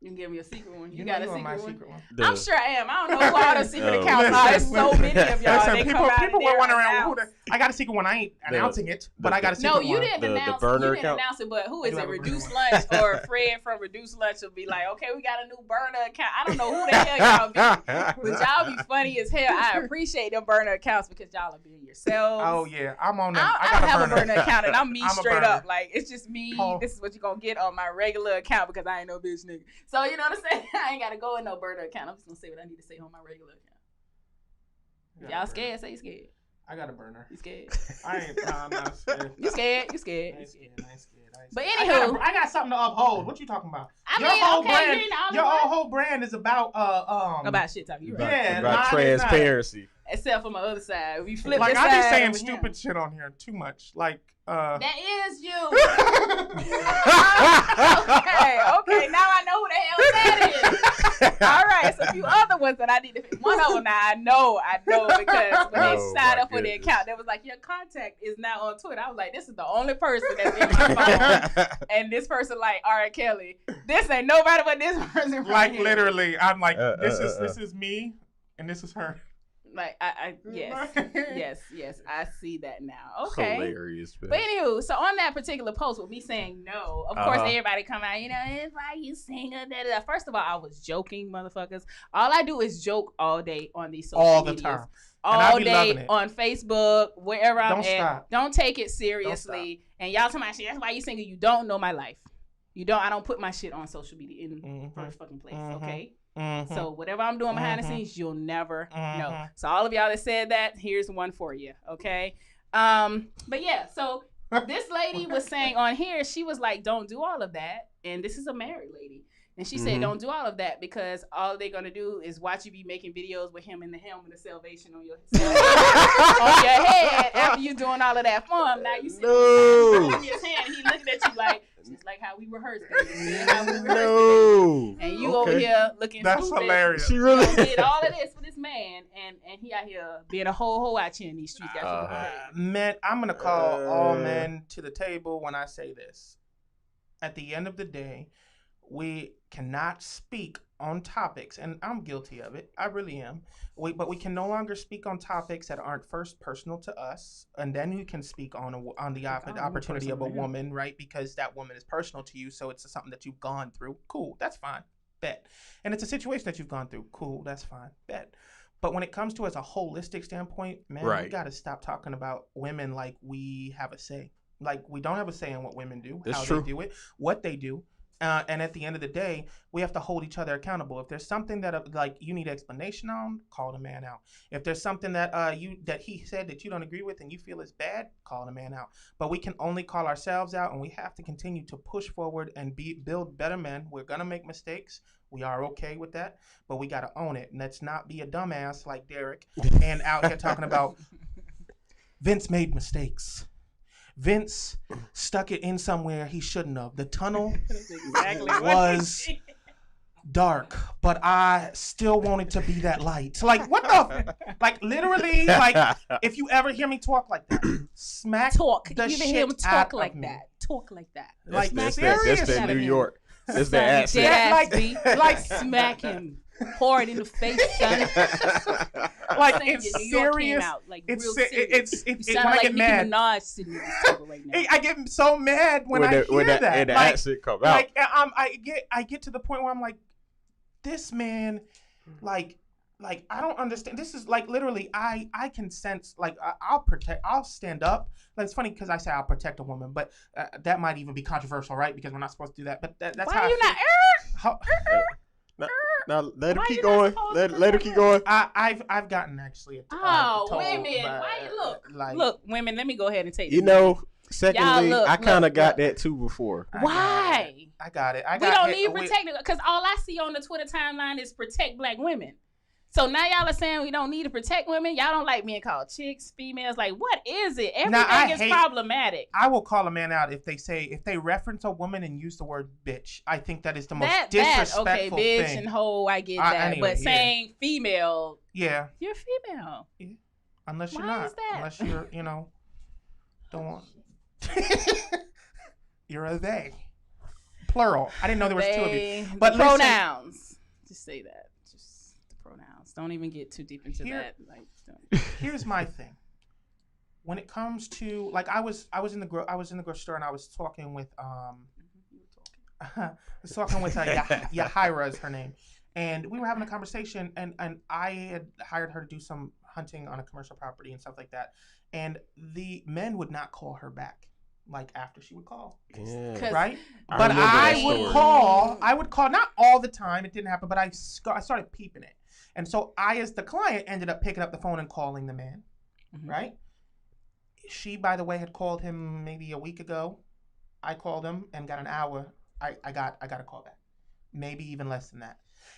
You can give me a secret one. You got a secret one? The, I'm sure I am. I don't know who all the secret accounts are. There's so many of y'all. Listen, They people were wondering who I got a secret one. I ain't announcing it, but I got a secret one. No, you didn't announce it, but who is it? Reduced Lunch or Fred from Reduced Lunch will be like, okay, we got a new burner account. I don't know who the hell y'all be, but y'all be funny as hell. I appreciate them burner accounts because y'all are being yourselves. Oh, yeah. I'm on them. I don't have a burner account, and I'm me straight up. Like, it's just me. This is what you're going to get on my regular account because I ain't no bitch nigga. So, you know what I'm saying? I ain't got to go in no burner account. I'm just going to say what I need to say on my regular account. Y'all scared? Say you scared. I got a burner. You scared? I'm not scared. You scared? You scared? I ain't scared. But anywho, I got something to uphold. What you talking about? Your whole brand is about about shit talking. About transparency. Except for my other side. We flip Like this I be side saying over here. stupid shit on here too much. Like That is you. Okay. Now I know who the hell that is. All right, so a few other ones that I need to. One of them now I know because when they signed up for the account, they was like, your contact is now on Twitter. I was like, this is the only person that's in my phone, and this person like, all right, Kelly, this ain't nobody but this person. Right like here. literally, I'm like, this is me, and this is her. Like yes, I see that now. Okay, Hilarious. Man. But anywho, so on that particular post with me saying no, of course everybody come out, it's like you single. Da-da-da. First of all, I was joking, motherfuckers. All I do is joke all day on these social all the medias. time. All day on Facebook, wherever I'm Don't at. stop. Don't take it seriously. And y'all tell my shit. That's why you single. You don't know my life. I don't put my shit on social media in first fucking place. Okay. Mm-hmm. So whatever I'm doing behind the scenes, you'll never know. So all of y'all that said that, here's one for you, okay? But yeah, so this lady was saying on here, she was like, don't do all of that. And this is a married lady. And she said, don't do all of that because all they're going to do is watch you be making videos with him in the helmet of salvation on your head after you doing all of that fun. Now you see him his hand and he looking at you like, just like how we rehearsed it. And you over here looking That's stupid. Hilarious. She really did all of this for this man, and he out here being a whole out here in these streets. Men, I'm gonna call all men to the table when I say this. At the end of the day, we cannot speak on topics, and I'm guilty of it. I really am. But we can no longer speak on topics that aren't first personal to us, and then you can speak on the opportunity of a woman, right? Because that woman is personal to you, so it's something that you've gone through. Cool, that's fine. Bet. And it's a situation that you've gone through. Cool, that's fine. Bet. But when it comes to as a holistic standpoint, man, we got to stop talking about women like we have a say. Like we don't have a say in what women do, how they do it, what they do. And at the end of the day, we have to hold each other accountable. If there's something that like you need explanation on, call the man out. If there's something that that he said that you don't agree with and you feel is bad, call the man out. But we can only call ourselves out, and we have to continue to push forward and build better men. We're gonna make mistakes. We are okay with that, but we gotta own it. And let's not be a dumbass like Derrick and out here talking about Vince made mistakes. Vince stuck it in somewhere he shouldn't have. The tunnel was dark, but I still wanted to be that light. Like, what the? Like, literally, like, if you ever hear me talk like that, smack the you shit hear him talk out like of me. that. Talk like that. Like, that's serious. that New York. That's the accent. Like smack him hard in the face, son. Like it's serious. Like, it's real serious. You When sound I like get Nicki mad. Minaj sitting at this table right now. I get so mad when I hear that. And the like, accent come out. Like I get to the point where I'm like, this man, like I don't understand. This is like literally I can sense like I'll stand up. Like it's funny because I say I'll protect a woman, but that might even be controversial, right? Because we're not supposed to do that. But that's why how are you not? Now let her keep going. Let her keep going. I've gotten actually. Women! Why look, women? Let me go ahead and take. Secondly, I kind of got that too before. Why? I got it. We don't need protecting because all I see on the Twitter timeline is protect black women. So now y'all are saying we don't need to protect women. Y'all don't like being called chicks, females. Like, what is it? Everything is problematic. I will call a man out if they reference a woman and use the word bitch. I think that is the most disrespectful thing. Okay, bitch and hoe, I get that. Anyway, but saying female, you're female. Yeah. Unless you're Why not. Is that? Unless you're, don't want. You're a they. Plural. I didn't know there was two of you. But pronouns. Just say that. Pronouns. Don't even get too deep into that. Like, here's my thing. When it comes to like, I was in the grocery store and I was talking with Yahira is her name, and we were having a conversation and I had hired her to do some hunting on a commercial property and stuff like that, and the men would not call her back. Like after she would call, right? But I would call not all the time. It didn't happen, but I started peeping it. And so I, as the client, ended up picking up the phone and calling the man, right? She, by the way, had called him maybe a week ago. I called him and got an hour. I got a call back, maybe even less than that.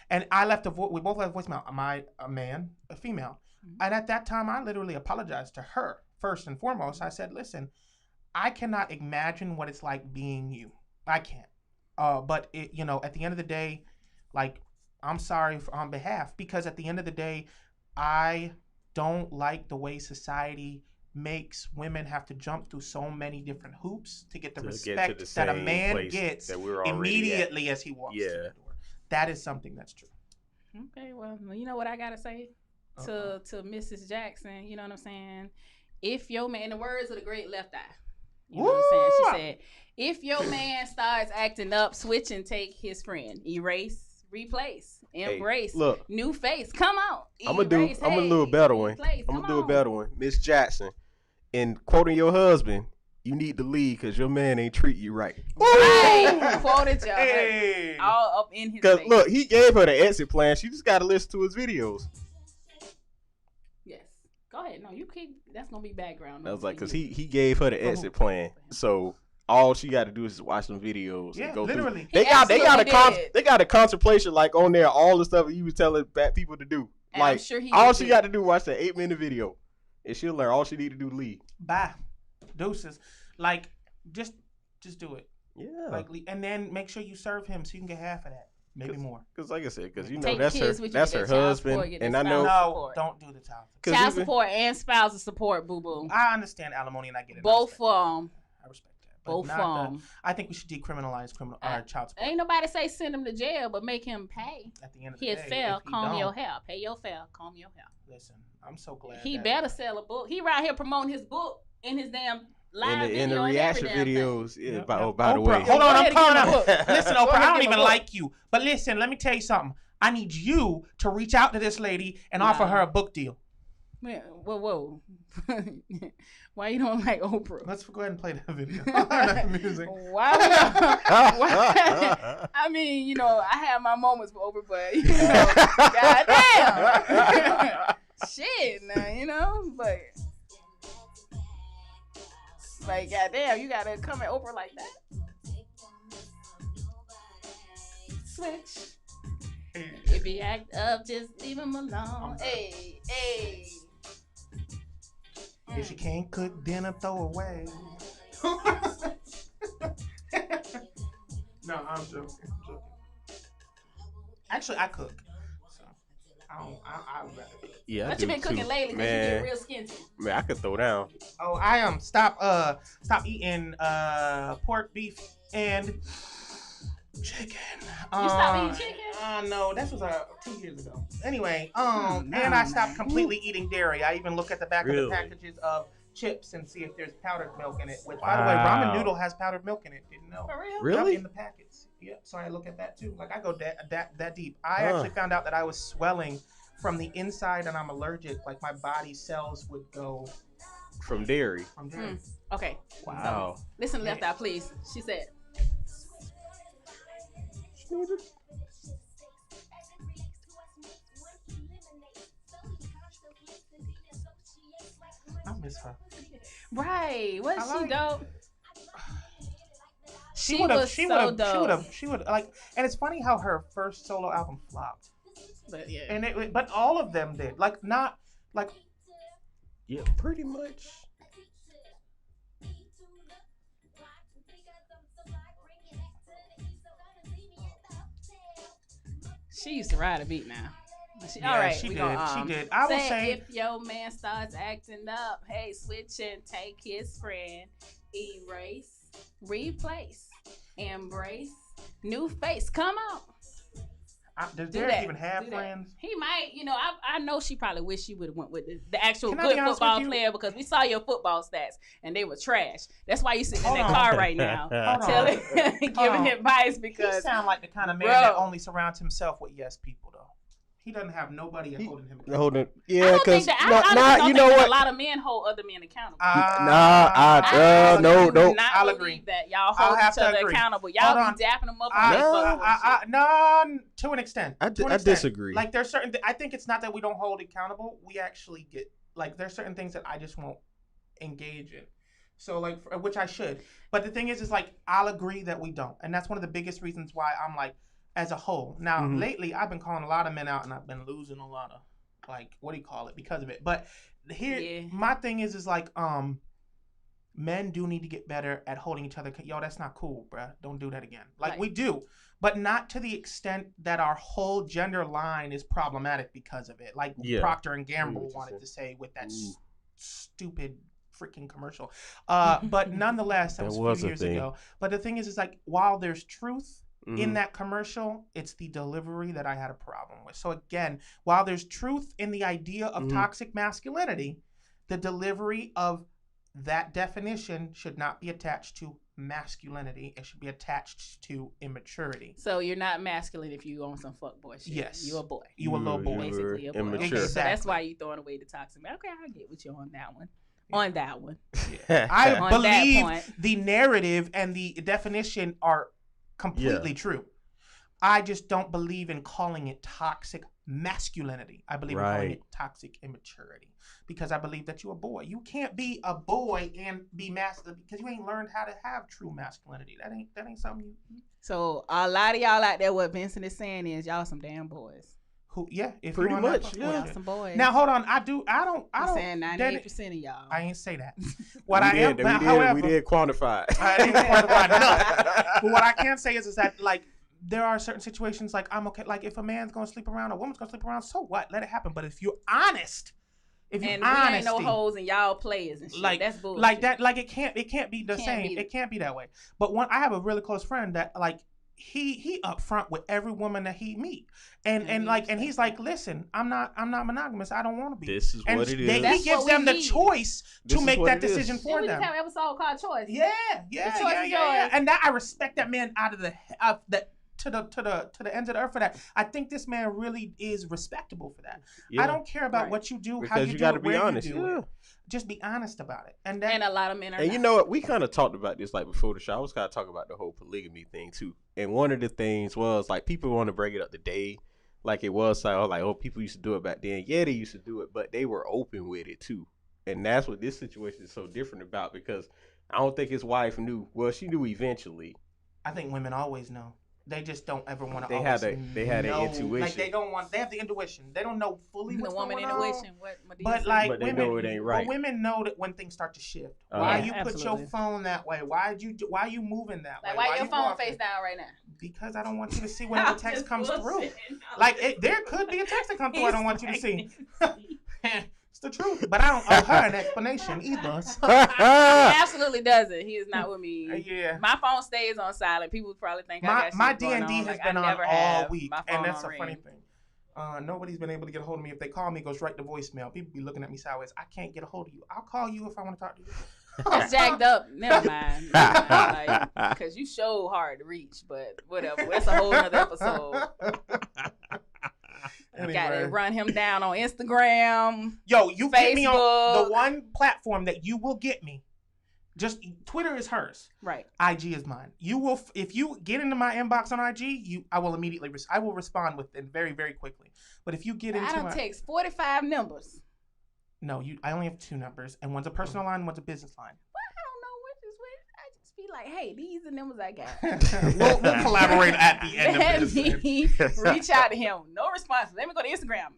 And I left we both left a voicemail. Am I a man, a female? And at that time, I literally apologized to her first and foremost. I said, listen, I cannot imagine what it's like being you. I can't. But it, you know, at the end of the day, like, I'm sorry on behalf, because at the end of the day, I don't like the way society makes women have to jump through so many different hoops to get the respect that a man gets immediately as he walks through the door. That is something that's true. Okay, well, you know what I gotta say to Mrs. Jackson. You know what I'm saying? If your man, in the words of the great Left Eye, you know what I'm saying? She said, if your man starts acting up, switch and take his friend. Erase, replace, embrace, look, new face. Come on. I'm gonna do a better one. I'm gonna do a better one. Miss Jackson, in quoting your husband, you need to leave because your man ain't treat you right. Right. Quoted y'all. All up in his face. Because look, he gave her the exit plan. She just got to listen to his videos. Yes. Go ahead. No, you keep. That's gonna be background. I was like, because he gave her the exit plan. So all she got to do is watch some videos. Yeah, and go literally. They got a contemplation like on there. All the stuff he was telling bad people to do. And like I'm sure all she got to do watch the 8-minute video, and she'll learn. All she need to do leave. Bye. Deuces. Like, just do it. Yeah. Like, and then make sure you serve him so you can get half of that, maybe more. Because like I said, because you know Take that's her husband, and I know. No, don't do the child support and spousal support, boo boo. I understand alimony, and I get it. Both of them. I respect that. Both of them. I think we should decriminalize child support. Ain't nobody say send him to jail, but make him pay. At the end of the His day, fare, comb your hair. Pay your fare, comb your hair. Listen, I'm so glad. He better sell a book. He right here promoting his book in his damn live in the reaction videos. Yeah, Yep. By the way. Hold on, I'm calling out. Listen, Oprah, I don't even like you. But listen, let me tell you something. I need you to reach out to this lady and offer her a book deal. Man, whoa. Why you don't like Oprah? Let's go ahead and play that video. That music. Why? I mean, you know, I have my moments with Oprah, but you know, goddamn, shit, now, you know, but like, goddamn, you gotta come at Oprah like that. Switch. If he act up, just leave him alone. Hey. If she can't cook dinner, throw away. No, I'm joking. Actually, I cook. So I would rather cook. Yeah, what you been cooking lately? Because you get real skinny. Man, I could throw down. Oh, I am. Stop eating pork, beef, and chicken. You stopped eating chicken? No, that was 2 years ago. Anyway, and I stopped completely eating dairy. I even look at the back of the packages of chips and see if there's powdered milk in it. Which, by the way, ramen noodle has powdered milk in it. Didn't know. For real? Really? In the packets. Yeah. So I look at that too. Like I go that deep. I actually found out that I was swelling from the inside, and I'm allergic. Like my body cells would go from dairy. Okay. Wow. Listen, Left Eye, please. She said. I miss her. Right. Was she dope? She would like, and it's funny how her first solo album flopped. But yeah. And but all of them did. Like not like. Yeah, pretty much. She used to ride a beat now. All right, she did. She did. I will say, if your man starts acting up, hey, switch and take his friend. Erase, replace, embrace, new face. Come on. Does Derrick even have friends? He might. You know, I know she probably wish she would have went with the actual good football player, because we saw your football stats and they were trash. That's why you sitting in that car right now, giving advice, because he sound like the kind of man that only surrounds himself with yes people, though. He doesn't have nobody holding him accountable. Yeah, because you know what? A lot of men hold other men accountable. No. I'll agree that y'all hold each other accountable. Y'all be dapping them up on no, to an extent. I disagree. Like there's certain. I think it's not that we don't hold accountable. We actually get like there's certain things that I just won't engage in. So like, which I should. But the thing is like I'll agree that we don't, and that's one of the biggest reasons why I'm like. As a whole. Now, lately, I've been calling a lot of men out, and I've been losing a lot like what do you call it because of it. But here, Yeah. my thing is like men do need to get better at holding each other. Yo, that's not cool, bruh. Don't do that again. Like we do, but not to the extent that our whole gender line is problematic because of it. Like Procter and Gamble wanted to say with that stupid freaking commercial. But nonetheless, that was a few years ago. But the thing is like while there's truth in that commercial, it's the delivery that I had a problem with. So again, while there's truth in the idea of toxic masculinity, the delivery of that definition should not be attached to masculinity. It should be attached to immaturity. So you're not masculine if you own some fuckboy shit. Yes. You a boy. You a little boy. Basically a boy. Immature. Okay, so that's why you throwing away the toxic. Okay, I get with you on that one. On that one. I On believe that point. the narrative and the definition are completely true. I just don't believe in calling it toxic masculinity. I believe in calling it toxic immaturity because I believe that you're a boy. You can't be a boy and be masculine because you ain't learned how to have true masculinity. That ain't something you. So a lot of y'all out there, what Vincent is saying is y'all some damn boys. Who? Yeah, if pretty you much. Y'all some boys. Now hold on. I don't. I'm saying 98% of y'all. I ain't say that. What I am, however, we did quantify. I didn't quantify enough. But what I can say is that like there are certain situations like I'm okay. Like if a man's gonna sleep around, a woman's gonna sleep around. So what? Let it happen. But if you're honest, we ain't no hoes and y'all players and shit. Like that's bullshit. Like that. Like it can't be the same. It can't be that way. But I have a really close friend that like. He upfront with every woman that he meet, and he's like, listen, I'm not monogamous. I don't want to be. This is what it is. He gives them the choice to make that decision for them. We have an episode called Choice. Yeah. And that I respect that man out of the to the ends of the earth for that. I think this man really is respectable for that. I don't care about what you do, how you do it, where you do it. Just be honest about it. And a lot of men are. And you know what? We kind of talked about this like before the show. I was kind of talking about the whole polygamy thing too. And one of the things was like people want to bring it up today, like it was like people used to do it back then. Yeah, they used to do it, but they were open with it too. And that's what this situation is so different about because I don't think his wife knew. Well, she knew eventually. I think women always know. They just don't ever want to. They had an intuition. Like they don't want. They have the intuition. They don't know fully what's going on. The woman intuition. What but like but they women, know it ain't right. But women know that when things start to shift. Why you put your phone that way? Why you moving that way? Why your phone face down right now? Because I don't want you to see whenever text comes through. Like there could be a text that comes through. I don't want you to see. It's the truth, but I don't owe her an explanation either. So. He absolutely doesn't. He is not with me. Yeah. My phone stays on silent. People probably think my D&D has been on all week, and that's a ring. funny thing. Nobody's been able to get a hold of me. If they call me, it goes right to voicemail. People be looking at me sideways. I can't get a hold of you. I'll call you if I want to talk to you. It's jacked up. Never mind. Because you show hard to reach, but whatever. That's a whole other episode. Anyway. Got to run him down on Instagram. Yo, you Facebook. Get me on the one platform that you will get me. Just Twitter is hers. Right. IG is mine. You will if you get into my inbox on IG, I will immediately I will respond within very, very quickly. But if you get into I don't text 45 numbers. No, I only have 2 numbers, and one's a personal line, one's a business line. Well, I don't know which is which. I just be like, hey, these are the numbers I got. we'll collaborate at the end of this. Reach out to him. No response. Let me go to Instagram.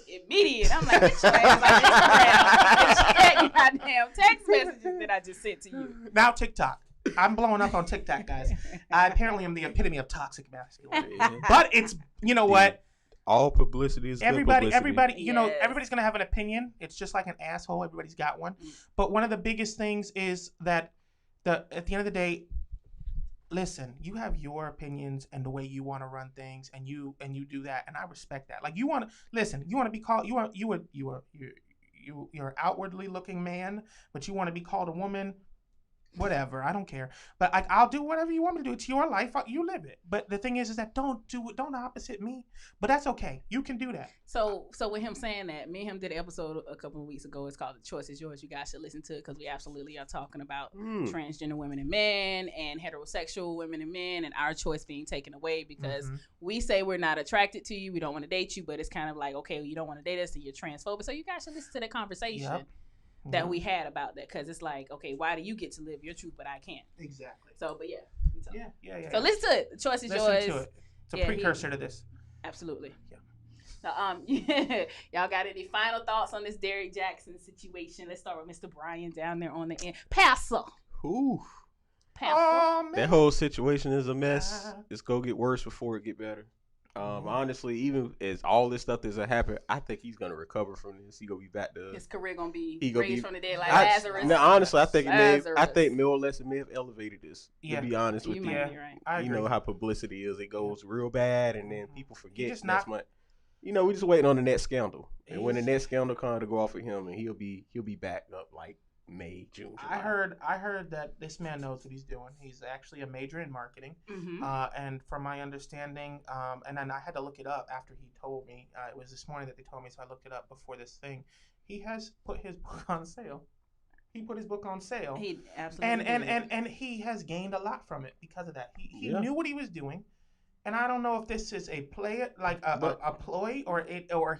Immediate. I'm like, get your ass on Instagram. Check goddamn text messages that I just sent to you. Now TikTok. I'm blowing up on TikTok, guys. I apparently am the epitome of toxic masculinity. But it's, you know what? All publicity is everybody, good publicity. you know, everybody's going to have an opinion. It's just like an asshole. Everybody's got one. But one of the biggest things is that at the end of the day, listen, you have your opinions and the way you want to run things, and you do that, and I respect that. Like you want to listen, you want to be called you're an outwardly looking man, but you want to be called a woman. Whatever, I don't care. But I'll do whatever you want me to do. It's your life. You live it. But the thing is that don't do it. Don't opposite me. But that's okay. You can do that. So with him saying that, me and him did an episode a couple of weeks ago. It's called "The Choice Is Yours." You guys should listen to it because we absolutely are talking about transgender women and men, and heterosexual women and men, and our choice being taken away because we say we're not attracted to you. We don't want to date you, but it's kind of like, okay, you don't want to date us, so you're transphobic. So you guys should listen to the conversation. Yep. That we had about that, because it's like, okay, why do you get to live your truth but I can't? Exactly. So, but yeah. Yeah. So listen to it. The choice is yours. Listen to it. It's a precursor to this. Absolutely. Yeah. So, yeah. Y'all got any final thoughts on this Derrick Jaxn situation? Let's start with Mr. Bryan down there on the end. Passer. Ooh. Oh, man. That whole situation is a mess. It's gonna get worse before it get better. Honestly, even as all this stuff doesn't happen, I think he's gonna recover from this. He gonna be back to his career gonna be raised from the dead like Lazarus. No, honestly, I think more or less it may have elevated this. Yeah. To be honest with you, might be right. I agree. You know how publicity is; it goes real bad, and then people forget next month. You know, we just waiting on the next scandal, and when the next scandal comes to go off of him, and he'll be back up like May, June, July. I heard that this man knows what he's doing. He's actually a major in marketing, and from my understanding, and then I had to look it up after he told me. It was this morning that they told me, so I looked it up before this thing. He has put his book on sale. He put his book on sale. He absolutely and he has gained a lot from it because of that. He knew what he was doing. And I don't know if this is a play, like a ploy, or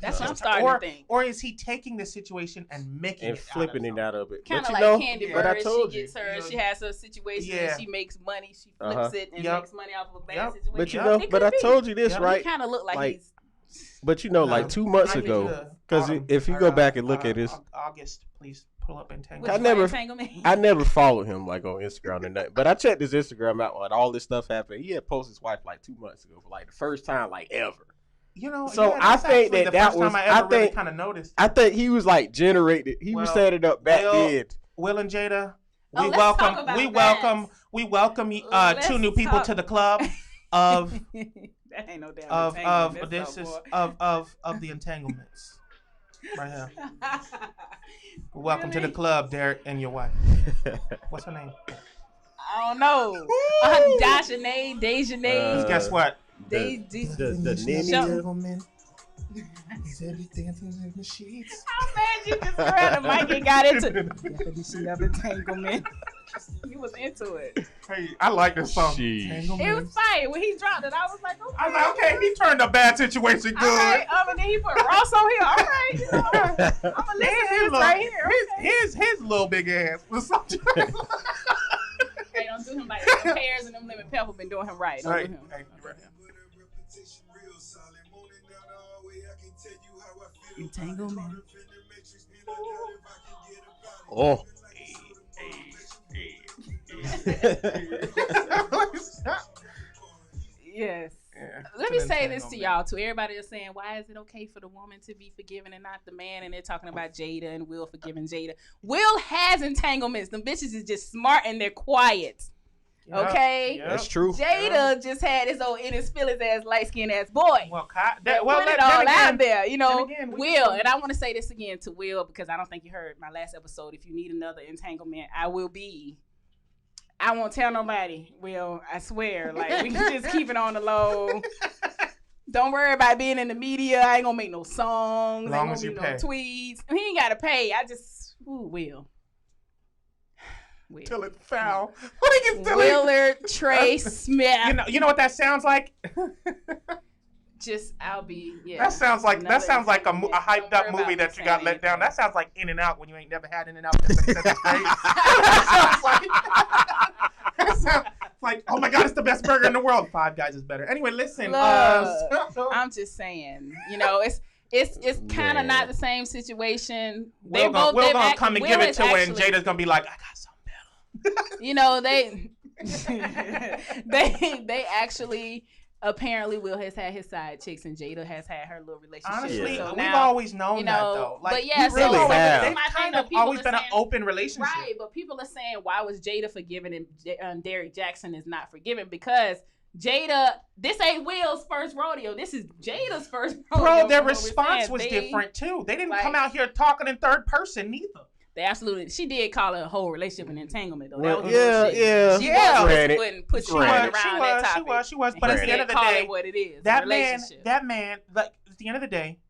that's what I'm starting to think. Or is he taking the situation and making and flipping it out of it? Kind of like Candy Bird. She gets hers. She has her situation. And she makes money. She flips it and makes money off of a bad situation. But I told you this, right? He kind of look like he's. But like 2 months ago, because if you go back and look at this, August, please pull up Entanglement. I never followed him like on Instagram or nothing. But I checked his Instagram out when all this stuff happened. He had posted his wife like 2 months ago for like the first time like ever. You know, so I think that was. I really kind of noticed. I think he was like generated. He was setting up back then. Will and Jada, we welcome 2 new people to the club of. That ain't no damn of the entanglements right here. Welcome to the club, Derrick and your wife. What's her name? I don't know. Dejanay. Guess what? The gentleman. How mad you just grabbed the mic and got into entanglement. You was into it. Hey, I like this song. It was fire. When he dropped it, I was like, okay. I was like, okay, he turned a bad situation good. All right, and then he put Ross on here. All right, you know, I'm going to listen to this right here. Okay. His little big ass was something. Hey, don't do him like them pears and them lemon pepper been doing him right. Don't do him. Hey, right. Entanglement. Oh. Yes. Let me say this to y'all too. Everybody is saying, why is it okay for the woman to be forgiven and not the man? And they're talking about Jada and Will forgiving Jada. Will has entanglements. Them bitches is just smart and they're quiet. Okay, that's true. Jada just had his old in his feelings ass light skinned ass boy. Well, put it all out there, you know. Will, and I want to say this again to Will because I don't think you heard my last episode. If you need another entanglement, I won't tell nobody. Will, I swear. Like we can just keep it on the low. Don't worry about being in the media. I ain't gonna make no songs. As long ain't as you no pay. Tweets. He ain't gotta pay. I just Will. Till it's foul. What are you doing? Willard Trey Smith. You know what that sounds like? That sounds like a hyped up movie that you got let down. That sounds like In and Out when you ain't never had In and Out. That sounds like, oh my God, it's the best burger in the world. Five Guys is better. Anyway, listen. I'm just saying, you know, it's kind of not the same situation. We're gonna come and give it to her, and Jada's gonna be like, I got something better. You know, they actually. Apparently, Will has had his side chicks, and Jada has had her little relationship. Honestly, so we've always known that, though. Like, but yeah, really have. They've kind of always been an open relationship. Right, but people are saying, why was Jada forgiven and Derrick Jaxn is not forgiven? Because Jada, this ain't Will's first rodeo. This is Jada's first rodeo. Bro, their response was different, too. They didn't come out here talking in third person, neither. They absolutely. She did call it a whole relationship an entanglement, though. Well, that was She put you around that topic. She was. But at the end of the day, what it is, that man, like at the end of the day,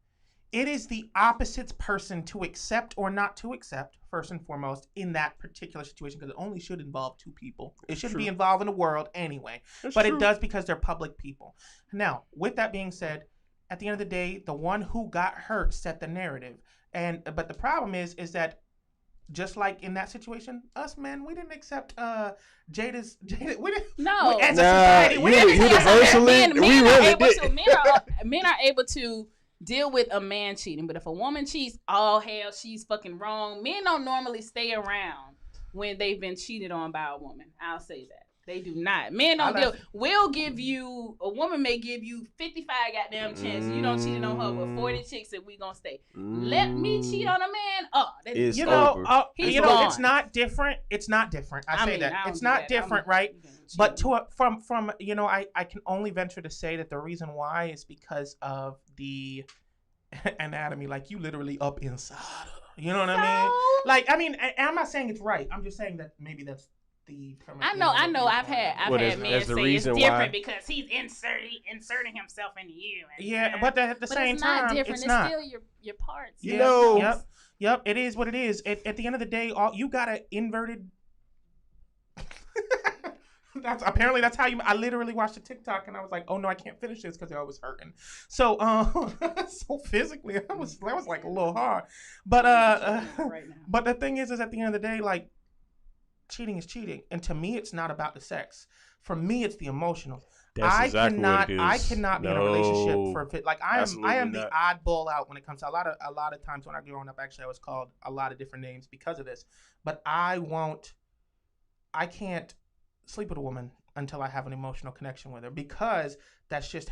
it is the opposite person to accept or not to accept, first and foremost, in that particular situation, because it only should involve 2 people. It shouldn't be involving the world anyway. It does because they're public people. Now, with that being said, at the end of the day, the one who got hurt set the narrative. But the problem is that just like in that situation, us men, we didn't accept Jada. We didn't. No, as a society, we didn't accept men are able to deal with a man cheating. But if a woman cheats, all hell, she's fucking wrong. Men don't normally stay around when they've been cheated on by a woman. I'll say that. They do not. Men don't deal. We'll give you, a woman may give you 55 goddamn chances. You don't cheat on her with 40 chicks and we gonna stay. Let me cheat on a man. Oh, that's It's you know, over. it's not different. It's not different. I say that. It's not different, right? But from you know, I can only venture to say that the reason why is because of the anatomy. Like, you literally up inside her. You know what I mean? Like, I mean, I'm not saying it's right. I'm just saying that maybe that's the I know. I've had men say it's different because he's inserting himself into you. Yeah, but at the same time, different. It's not. Still your parts. You know. Yep. It is what it is. At the end of the day, you got an inverted. That's how you. I literally watched a TikTok and I was like, oh no, I can't finish this because I was hurting. So so physically, that was like a little hard. But but the thing is at the end of the day, like, cheating is cheating, and to me, it's not about the sex. For me, it's the emotional. That's exactly what it is. I cannot be in a relationship for like I am not. the oddball out when it comes to a lot of times when I was growing up. Actually, I was called a lot of different names because of this. But I can't sleep with a woman until I have an emotional connection with her, because that's just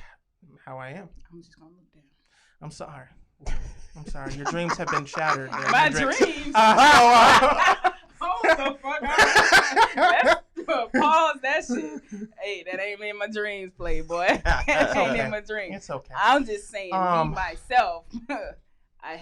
how I am. I'm just gonna look down. I'm sorry. Your dreams have been shattered. My dreams. Hold the fuck up. Let's pause that shit. Hey, that ain't in my dreams, Playboy. That ain't in my dreams. It's okay. I'm just saying, me myself, I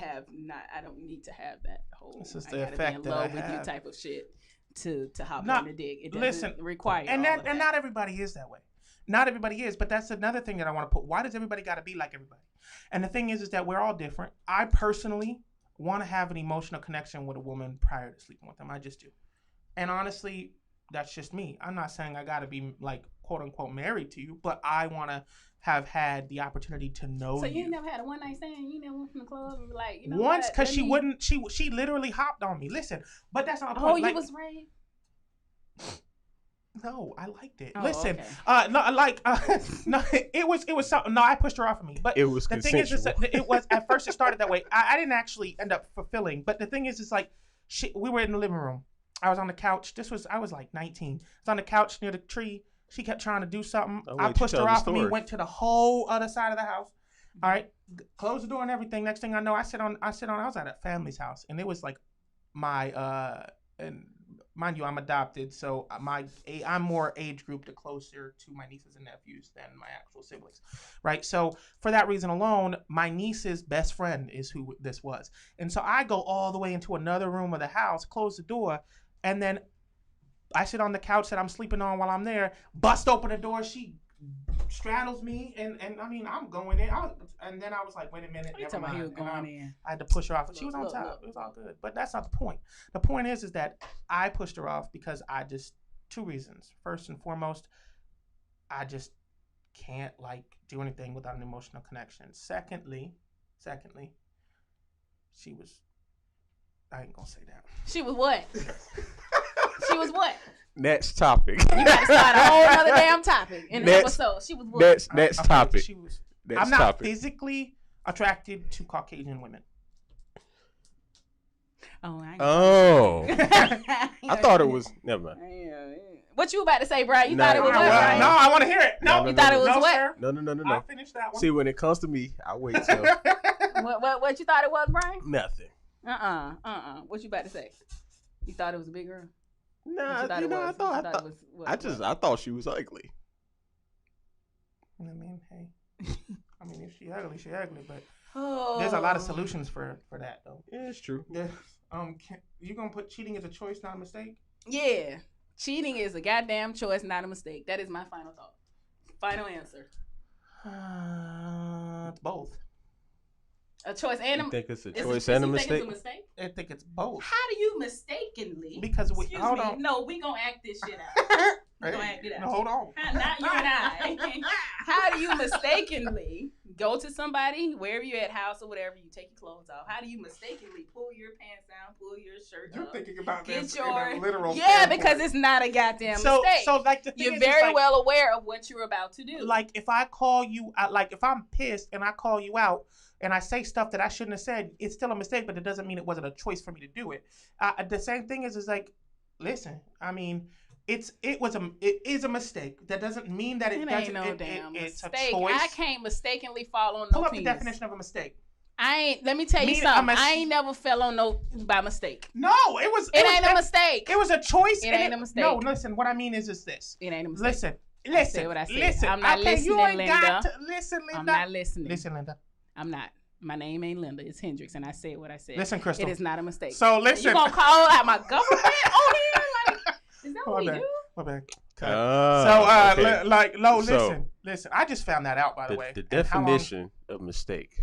don't need to have that whole This is I the gotta effect be in that I love with have. you type of shit to hop on the dick. It doesn't require and all of that. And not everybody is that way. Not everybody is, but that's another thing that I want to put. Why does everybody got to be like everybody? And the thing is that we're all different. I personally want to have an emotional connection with a woman prior to sleeping with them. I just do. And honestly, that's just me. I'm not saying I got to be, like, quote unquote married to you, but I want to have had the opportunity to know you. So you ain't never had a one night stand? You never went from the club and be like, you know once, what? because she literally hopped on me. Listen, but that's not the point. Oh, you was raped? No, I liked it. Oh, Listen, okay. No, it was something. No, I pushed her off of me. But it was the consensual. thing is, it was at first it started that way. I didn't actually end up fulfilling. But the thing is, it's like we were in the living room. I was on the couch. I was like 19. I was on the couch near the tree. She kept trying to do something. I pushed her off of me. Went to the whole other side of the house. All right, closed the door and everything. Next thing I know, I was at a family's house, and it was like my and. Mind you, I'm adopted, so I'm more age grouped closer to my nieces and nephews than my actual siblings, right? So for that reason alone, my niece's best friend is who this was. And so I go all the way into another room of the house, close the door, and then I sit on the couch that I'm sleeping on while I'm there, bust open the door, she straddles me, and I mean, I'm going in. And then I was like, wait a minute, never mind. I had to push her off. She was on top. It was all good. But that's not the point. The point is that I pushed her off because two reasons. First and foremost, I just can't do anything without an emotional connection. Secondly, she was, I ain't gonna say that. She was what? She was what? Next topic. You gotta start a whole other damn topic in the episode. She was what? Next topic. I'm not physically attracted to Caucasian women. Oh. I thought it was. Never mind. What you about to say, Brian? You thought it was what, Brian? No, I want to hear it. No, you thought it was what? Sir. No. I finished that one. See, when it comes to me, I wait till. What you thought it was, Brian? Nothing. What you about to say? You thought it was a big girl? Nah, I thought she was ugly. I mean, hey. If she ugly, she ugly. But there's a lot of solutions for that, though. Yeah, it's true. Yeah. You gonna put cheating as a choice, not a mistake? Yeah, cheating is a goddamn choice, not a mistake. That is my final thought. Final answer. It's both. A choice and you think it's a choice and a mistake? I think it's both. How do you mistakenly? Because hold on. No, we gonna act this shit out. We gonna act it out. No, hold on. Not you and I. How do you mistakenly go to somebody, wherever you're at, house or whatever, you take your clothes off? How do you mistakenly pull your pants down, pull your shirt You're up? Thinking about this in a literal standpoint. Because it's not a goddamn mistake. So the thing you're is, very well aware of what you're about to do. Like if I call you out, if I'm pissed and I call you out, and I say stuff that I shouldn't have said, it's still a mistake, but it doesn't mean it wasn't a choice for me to do it. The same thing is like, listen, I mean, it is a mistake. That doesn't mean that it doesn't. Ain't no damn it's mistake. a choice. I can't mistakenly fall on no Pull up penis. the definition of a mistake. Let me tell you something. I ain't never fell on no by mistake. No, it ain't a mistake. It was a choice. It ain't a mistake. No, listen. What I mean is this. It ain't a mistake. Listen. I said what I said. Listen. I'm not listening, you ain't Linda. got to listen, Linda. I'm not listening. Listen, Linda. I'm not. My name ain't Linda. It's Hendrix, and I said what I said. Listen, Crystal. It is not a mistake. So listen. You gonna call out my government on here? Like, is that what we do? My bad. Okay. Listen. I just found that out, by the way. The definition of mistake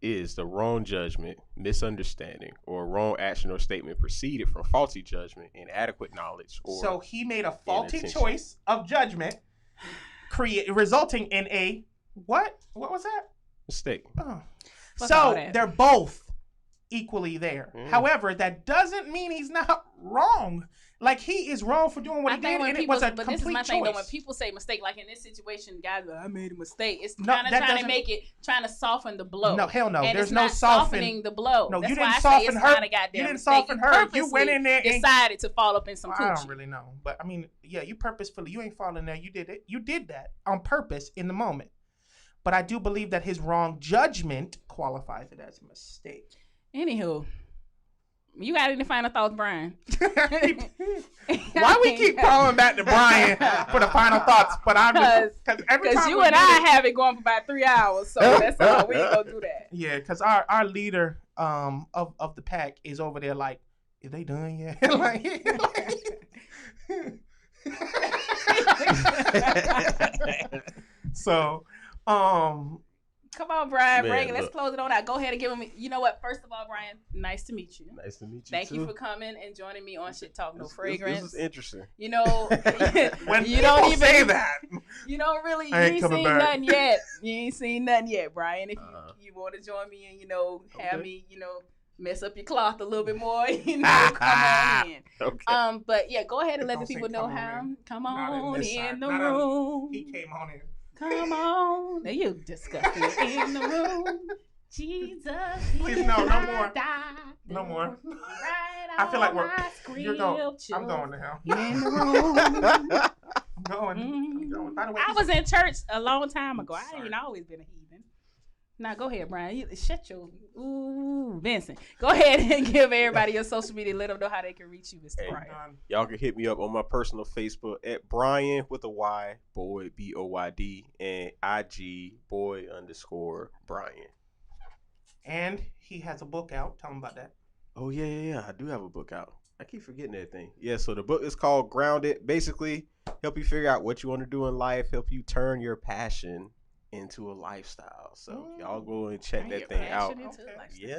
is the wrong judgment, misunderstanding, or wrong action or statement preceded from faulty judgment, inadequate knowledge, or so he made a faulty choice of judgment, resulting in a what? What was that? mistake. Oh. So they're both equally there. However, that doesn't mean he's not wrong. Like, he is wrong for doing what he did, and it was a complete choice. But this is my thing, though. When people say mistake, like in this situation, guys, I made a mistake. It's kind of trying to soften the blow. No, hell no. And There's it's no not softening the blow. No, that's you didn't why soften I say her. It's not a goddamn you didn't mistake. soften her. You went in there and decided to fall up in some coochie. I don't really know, but I mean, yeah, you purposefully. You ain't falling there. You did it. You did that on purpose in the moment. But I do believe that his wrong judgment qualifies it as a mistake. Anywho. You got any final thoughts, Brian? Why we keep calling back to Brian for the final thoughts? But I'm because you and I have it going for about 3 hours, so that's all. We ain't gonna do that. Yeah, because our leader of the pack is over there like, is they done yet? So, come on, Brian. Bring it. Let's close it on out. Go ahead and give him. You know what? First of all, Brian, nice to meet you. Nice to meet you. Thank you for coming and joining me on Sht Talk No Fragrance. This is interesting. You know, when you don't even say that, you don't really. You ain't seen nothing yet. You ain't seen nothing yet, Brian. If you want to join me and have me, mess up your cloth a little bit more, come on in. Okay. But yeah, go ahead and let the people know how. Come on in the room. He came on in. Come on. Now you disgusting in the room. Jesus. Please no more. No more. I feel like you're going. I'm going to hell. In the room. I'm going. By the way, I was in church a long time ago. I ain't always been a heathen. Now go ahead, Brian. Shut your Vincent. Go ahead and give everybody your social media. Let them know how they can reach you, Mr. Brian. Y'all can hit me up on my personal Facebook at Brian with a Y, boy, BOYD, and IG boy_Brian. And he has a book out. Tell him about that. Oh yeah. I do have a book out. I keep forgetting everything. Yeah, so the book is called Grounded. Basically, help you figure out what you want to do in life. Help you turn your passion into a lifestyle. So y'all go and check that thing out. Yeah.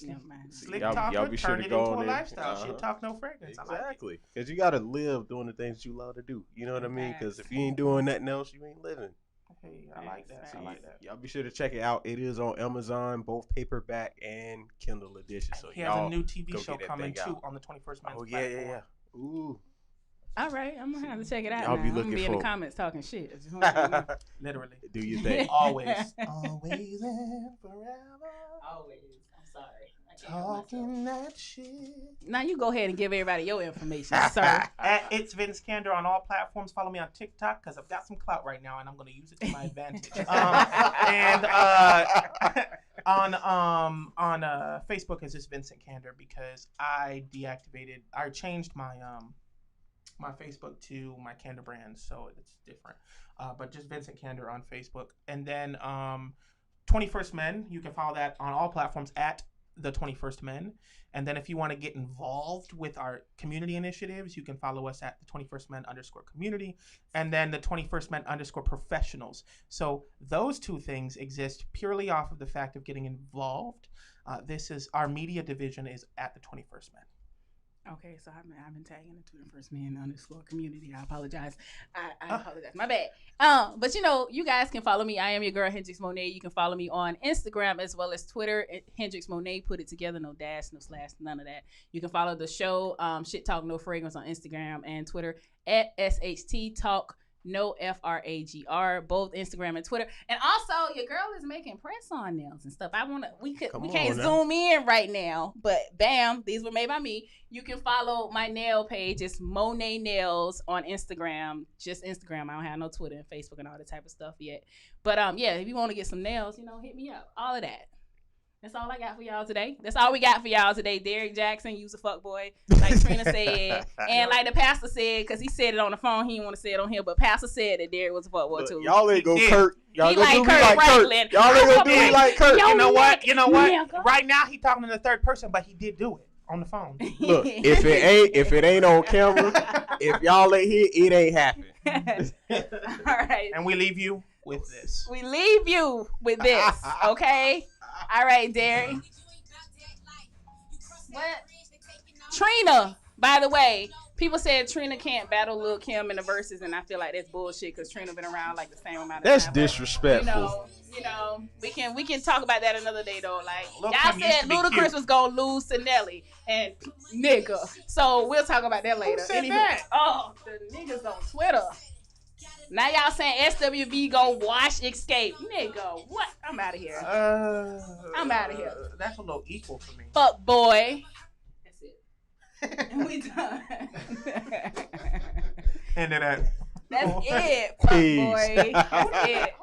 Never mind. Slick talker, be sure turn to it go into on a there. lifestyle. Sht Talk No Fragrance. Exactly. Because you got to live doing the things you love to do. You know what I mean? Because if you ain't doing nothing else, you ain't living. Hey, I like that. So y'all be sure to check it out. It is on Amazon, both paperback and Kindle edition. So he has a new TV show coming too on the 21st Men's platform. Yeah. Ooh. All right, I'm gonna have to check it out. I'll be I'm looking gonna be in the comments talking shit. Literally. Do you think? Always. Always and forever. Always. I'm sorry. Talking that shit. Now you go ahead and give everybody your information, sir. It's Vince Candor on all platforms. Follow me on TikTok because I've got some clout right now and I'm going to use it to my advantage. And on Facebook is just Vincent Candor because I changed my my Facebook to my Candor brand, so it's different. But just Vincent Candor on Facebook. And then 21st Men, you can follow that on all platforms at the 21st Men. And then if you want to get involved with our community initiatives, you can follow us at the 21st Men _community and then the 21st Men _professionals. So those two things exist purely off of the fact of getting involved. This is our media division is at the 21st Men. Okay, so I've been tagging the 21st Men _community. I apologize. I apologize. My bad. But you guys can follow me. I am your girl, Hendrix Monae. You can follow me on Instagram as well as Twitter. Hendrix Monae, put it together, no dash, no slash, none of that. You can follow the show, Sht Talk No Fragrance on Instagram and Twitter at SHT Talk No Fragr, both Instagram and Twitter. And also, your girl is making press-on nails and stuff. We can't zoom in right now, but bam, these were made by me. You can follow my nail page. It's Monae Nails on Instagram. Just Instagram. I don't have no Twitter and Facebook and all that type of stuff yet. But yeah, if you want to get some nails, hit me up. All of that. That's all I got for y'all today. That's all we got for y'all today. Derrick Jaxn, you's a fuckboy, like Trina said. And like the pastor said, because he said it on the phone, he didn't want to say it on here, but pastor said that Derrick was a fuckboy too. Y'all ain't go Kurt. Y'all gonna do me like Kurt. Y'all ain't gonna do me like Kurt. You know what? Right now he talking in the third person, but he did do it on the phone. Look, if it ain't on camera, if y'all ain't here, it ain't happening. All right. And we leave you with this. Okay? All right, Derrick. What? Trina, by the way, people said Trina can't battle Lil' Kim in the verses, and I feel like that's bullshit because Trina been around like the same amount of time. That's disrespectful. We can talk about that another day though. Like Lil' y'all Kim said Ludacris was gonna lose to Nelly and nigga. So we'll talk about that later. Who said that? Oh, the niggas on Twitter. Now y'all saying SWV go wash Escape. Nigga, what? I'm out of here. I'm out of here. That's a little equal for me. Fuck boy. That's it. And we done. End of that. That's it. Fuck boy. That's it.